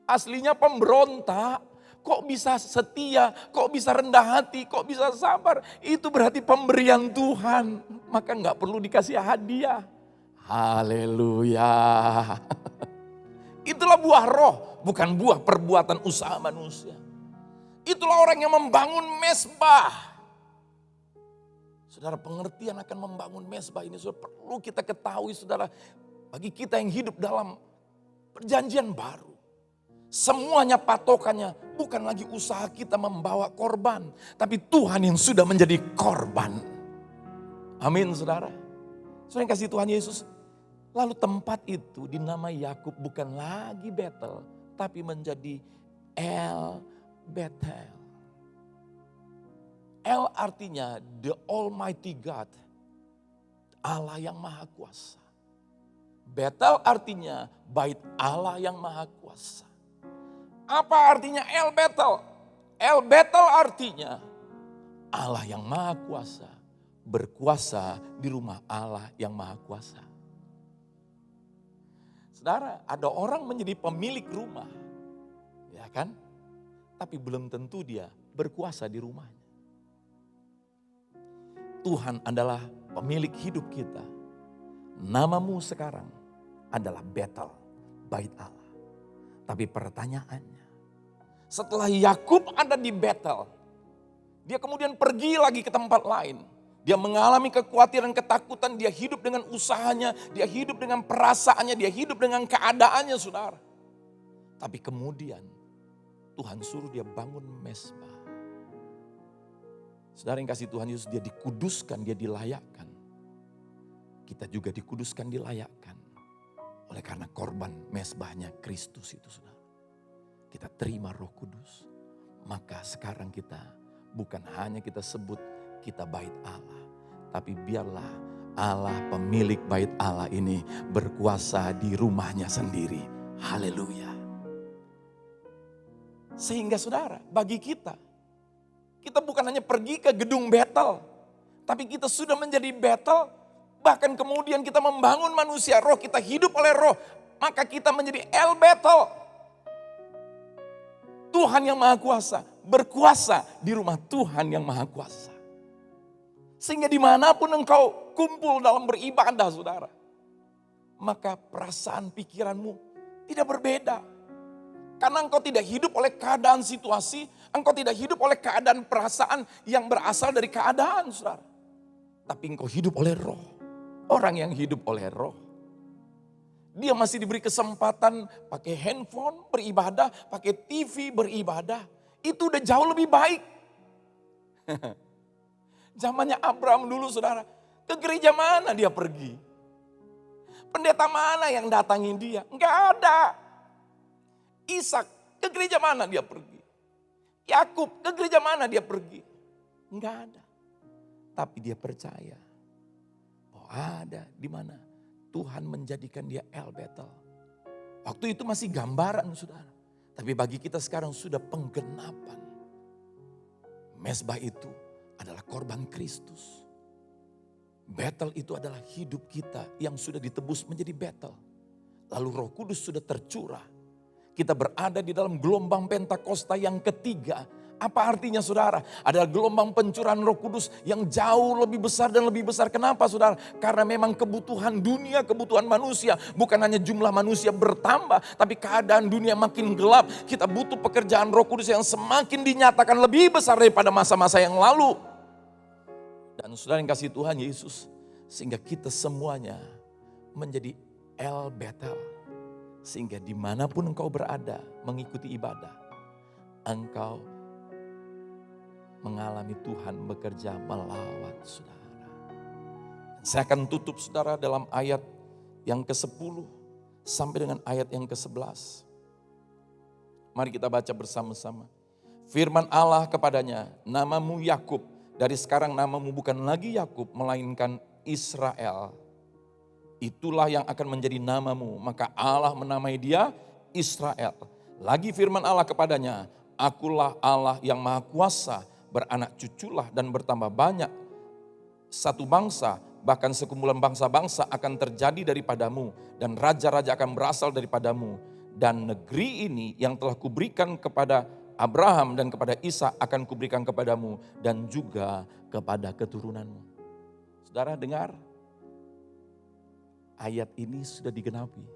Aslinya pemberontak. Kok bisa setia, kok bisa rendah hati, kok bisa sabar. Itu berarti pemberian Tuhan. Maka gak perlu dikasih hadiah. Haleluya. Itulah buah roh, bukan buah perbuatan usaha manusia. Itulah orang yang membangun mezbah. Saudara, pengertian akan membangun mezbah ini saudara, perlu kita ketahui saudara. Bagi kita yang hidup dalam perjanjian baru. Semuanya patokannya bukan lagi usaha kita membawa korban. Tapi Tuhan yang sudah menjadi korban. Amin saudara. Saudara yang kasih Tuhan Yesus. Lalu tempat itu dinamai Yakub bukan lagi Betel. Tapi menjadi El Betel. El artinya the Almighty God. Allah yang maha kuasa. Betel artinya bait Allah yang maha kuasa. Apa artinya El Betel? El Betel artinya Allah yang maha kuasa. Berkuasa di rumah Allah yang maha kuasa. Saudara, ada orang menjadi pemilik rumah. Ya kan? Tapi belum tentu dia berkuasa di rumahnya. Tuhan adalah pemilik hidup kita. Namamu sekarang adalah Betel, bait Allah. Tapi pertanyaannya, setelah Yakub ada di Betel, dia kemudian pergi lagi ke tempat lain. Dia mengalami kekhawatiran, ketakutan, dia hidup dengan usahanya, dia hidup dengan perasaannya, dia hidup dengan keadaannya saudara. Tapi kemudian Tuhan suruh dia bangun mezbah. Saudara yang kasih Tuhan Yesus, dia dikuduskan, dia dilayakkan. Kita juga dikuduskan, dilayakkan. Oleh karena korban mezbahnya Kristus itu saudara. Kita terima Roh Kudus. Maka sekarang kita bukan hanya kita sebut kita bait Allah. Tapi biarlah Allah pemilik bait Allah ini berkuasa di rumahnya sendiri. Haleluya. Sehingga saudara, bagi kita bukan hanya pergi ke gedung battle, tapi kita sudah menjadi battle, bahkan kemudian kita membangun manusia roh, kita hidup oleh roh, maka kita menjadi El Battle. Tuhan yang Maha Kuasa, berkuasa di rumah Tuhan yang Maha Kuasa. Sehingga dimanapun engkau kumpul dalam beribadah saudara, maka perasaan pikiranmu tidak berbeda. Karena engkau tidak hidup oleh keadaan situasi, engkau tidak hidup oleh keadaan perasaan yang berasal dari keadaan saudara. Tapi engkau hidup oleh roh. Orang yang hidup oleh roh, dia masih diberi kesempatan pakai handphone beribadah, pakai TV beribadah. Itu udah jauh lebih baik. Zamannya Abraham dulu saudara, ke gereja mana dia pergi? Pendeta mana yang datangin dia? Enggak ada. Ishak, ke gereja mana dia pergi? Yakub, ke gereja mana dia pergi? Enggak ada. Tapi dia percaya bahwa ada di mana Tuhan menjadikan dia El Bethel. Waktu itu masih gambaran saudara. Tapi bagi kita sekarang sudah penggenapan. Mezbah itu adalah korban Kristus. Bethel itu adalah hidup kita yang sudah ditebus menjadi Bethel. Lalu Roh Kudus sudah tercurah. Kita berada di dalam gelombang Pentakosta yang ketiga. Apa artinya saudara? Adalah gelombang pencurahan Roh Kudus yang jauh lebih besar dan lebih besar. Kenapa saudara? Karena memang kebutuhan dunia, kebutuhan manusia. Bukan hanya jumlah manusia bertambah, tapi keadaan dunia makin gelap. Kita butuh pekerjaan Roh Kudus yang semakin dinyatakan lebih besar daripada masa-masa yang lalu. Dan saudara yang kasih Tuhan Yesus, sehingga kita semuanya menjadi El Bethel. Sehingga dimanapun engkau berada mengikuti ibadah, engkau mengalami Tuhan bekerja melawan saudara. Saya akan tutup saudara dalam ayat yang ke-10 sampai dengan ayat yang ke-11. Mari kita baca bersama-sama. Firman Allah kepadanya, namamu Yakub. Dari sekarang namamu bukan lagi Yakub, melainkan Israel. Itulah yang akan menjadi namamu. Maka Allah menamai dia Israel. Lagi firman Allah kepadanya, akulah Allah yang Maha Kuasa, beranak cuculah dan bertambah banyak. Satu bangsa, bahkan sekumpulan bangsa-bangsa akan terjadi daripadamu. Dan raja-raja akan berasal daripadamu. Dan negeri ini yang telah kuberikan kepada Abraham dan kepada Ishak akan kuberikan kepadamu. Dan juga kepada keturunanmu. Saudara dengar? Ayat ini sudah digenapi.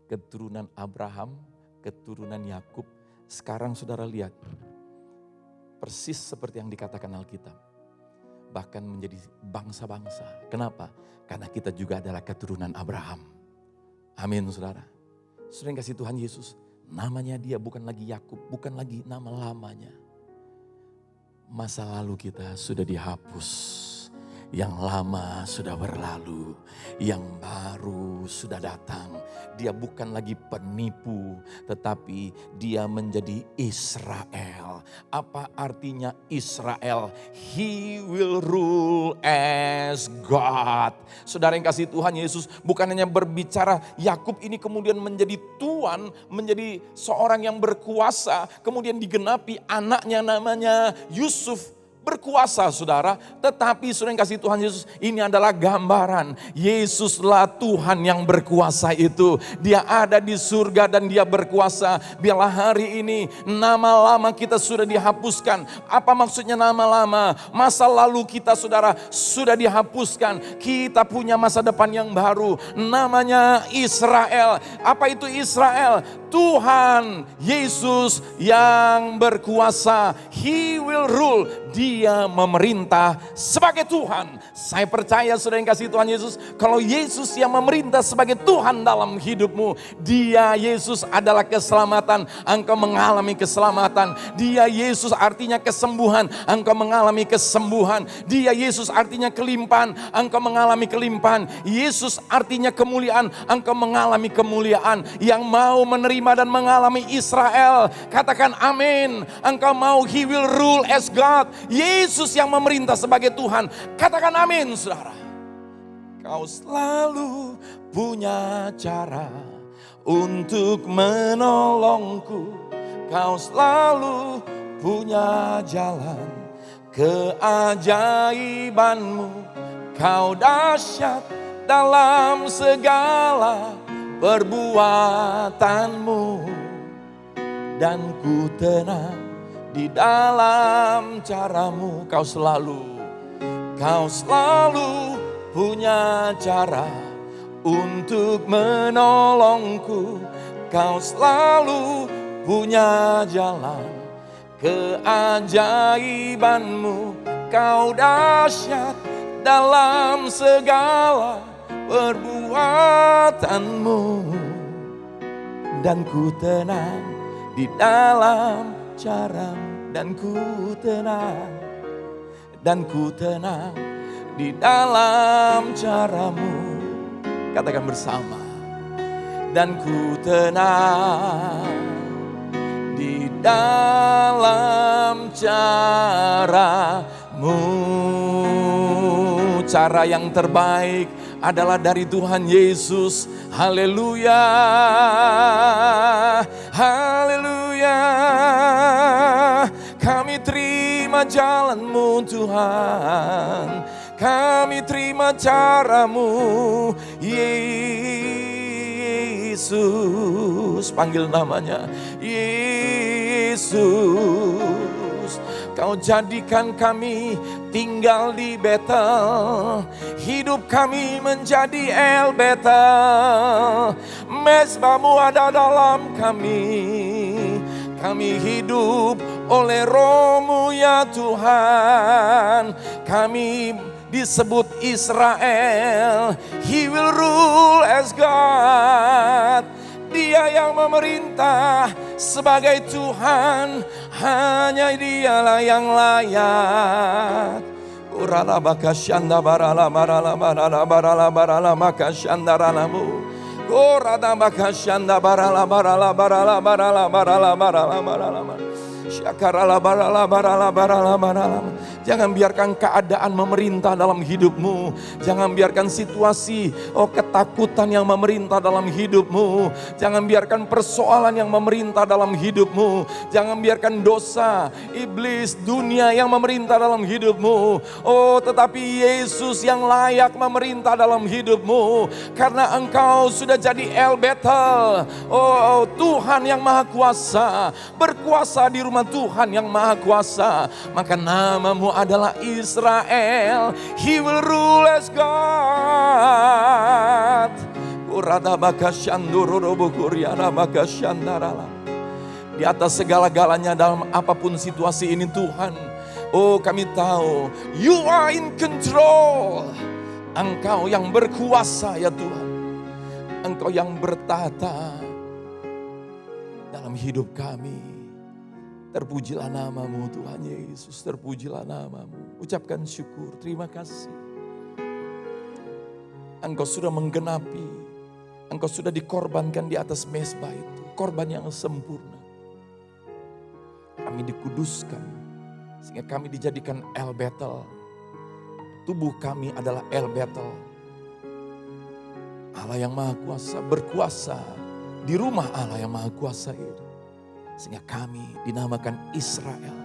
Keturunan Abraham, keturunan Yakub. Sekarang saudara lihat. Persis seperti yang dikatakan Alkitab. Bahkan menjadi bangsa-bangsa. Kenapa? Karena kita juga adalah keturunan Abraham. Amin saudara. Saudara yang kasih Tuhan Yesus. Namanya dia bukan lagi Yakub, bukan lagi nama lamanya. Masa lalu kita sudah dihapus. Yang lama sudah berlalu, yang baru sudah datang. Dia bukan lagi penipu, tetapi dia menjadi Israel. Apa artinya Israel? He will rule as God. Saudara yang kasih Tuhan Yesus, bukan hanya berbicara Yakub ini kemudian menjadi tuan, menjadi seorang yang berkuasa, kemudian digenapi anaknya namanya Yusuf. Berkuasa saudara, tetapi saudara yang kasih Tuhan Yesus, ini adalah gambaran Yesuslah Tuhan yang berkuasa itu. Dia ada di surga dan dia berkuasa. Biarlah hari ini nama lama kita sudah dihapuskan. Apa maksudnya nama lama? Masa lalu kita saudara sudah dihapuskan. Kita punya masa depan yang baru, namanya Israel. Apa itu Israel? Tuhan Yesus yang berkuasa. He will rule. Dia memerintah sebagai Tuhan. Saya percaya saudara yang kasih Tuhan Yesus, kalau Yesus yang memerintah sebagai Tuhan dalam hidupmu, dia Yesus adalah keselamatan, engkau mengalami keselamatan. Dia Yesus artinya kesembuhan, engkau mengalami kesembuhan. Dia Yesus artinya kelimpahan, engkau mengalami kelimpahan. Yesus artinya kemuliaan, engkau mengalami kemuliaan. Yang mau menerima dan mengalami Israel, katakan amin. Engkau mau He will rule as God. Yesus yang memerintah sebagai Tuhan. Katakan amin saudara. Kau selalu punya cara untuk menolongku. Kau selalu punya jalan, keajaibanmu. Kau dahsyat dalam segala perbuatanmu. Dan ku tenang di dalam caramu. Kau selalu punya cara untuk menolongku. Kau selalu punya jalan, keajaibanmu. Kau dahsyat dalam segala perbuatanmu. Dan ku tenang di dalam caramu. Dan ku tenang di dalam caramu. Katakan bersama. Dan ku tenang di dalam caramu. Cara yang terbaik adalah dari Tuhan Yesus. Haleluya, haleluya. Kami terima jalan-Mu Tuhan, kami terima caramu Yesus. Panggil namanya Yesus. Kau jadikan kami tinggal di Betel, hidup kami menjadi El Betel. Mezbah-Mu ada dalam kami hidup oleh Roh-Mu ya Tuhan. Kami disebut Israel. He will rule as God. Dia yang memerintah sebagai Tuhan, hanya Dialah yang layak. Urala bakasyanda barala barala barala barala barala makasyanda ralamu. Urala bakasyanda barala barala barala barala barala barala barala. Syakarala barala barala barala barala. Jangan biarkan keadaan memerintah dalam hidupmu. Jangan biarkan situasi, ketakutan yang memerintah dalam hidupmu. Jangan biarkan persoalan yang memerintah dalam hidupmu. Jangan biarkan dosa, iblis, dunia yang memerintah dalam hidupmu. Tetapi Yesus yang layak memerintah dalam hidupmu. Karena engkau sudah jadi El Betel. Tuhan yang Maha Kuasa, berkuasa di rumah Tuhan yang Maha Kuasa. Maka namamu adalah Israel. He will rule as God. Di atas segala-galanya dalam apapun situasi ini Tuhan, kami tahu You are in control. Engkau yang berkuasa ya Tuhan. Engkau yang bertata dalam hidup kami. Terpujilah namamu Tuhan Yesus, terpujilah namamu. Ucapkan syukur, terima kasih. Engkau sudah menggenapi, engkau sudah dikorbankan di atas mezbah itu. Korban yang sempurna. Kami dikuduskan, sehingga kami dijadikan El Betel. Tubuh kami adalah El Betel. Allah yang Maha Kuasa, berkuasa di rumah Allah yang Maha Kuasa itu. Sehingga kami dinamakan Israel.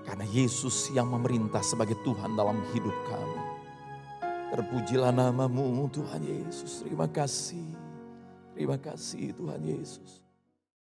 Karena Yesus yang memerintah sebagai Tuhan dalam hidup kami. Terpujilah namamu Tuhan Yesus. Terima kasih. Terima kasih Tuhan Yesus.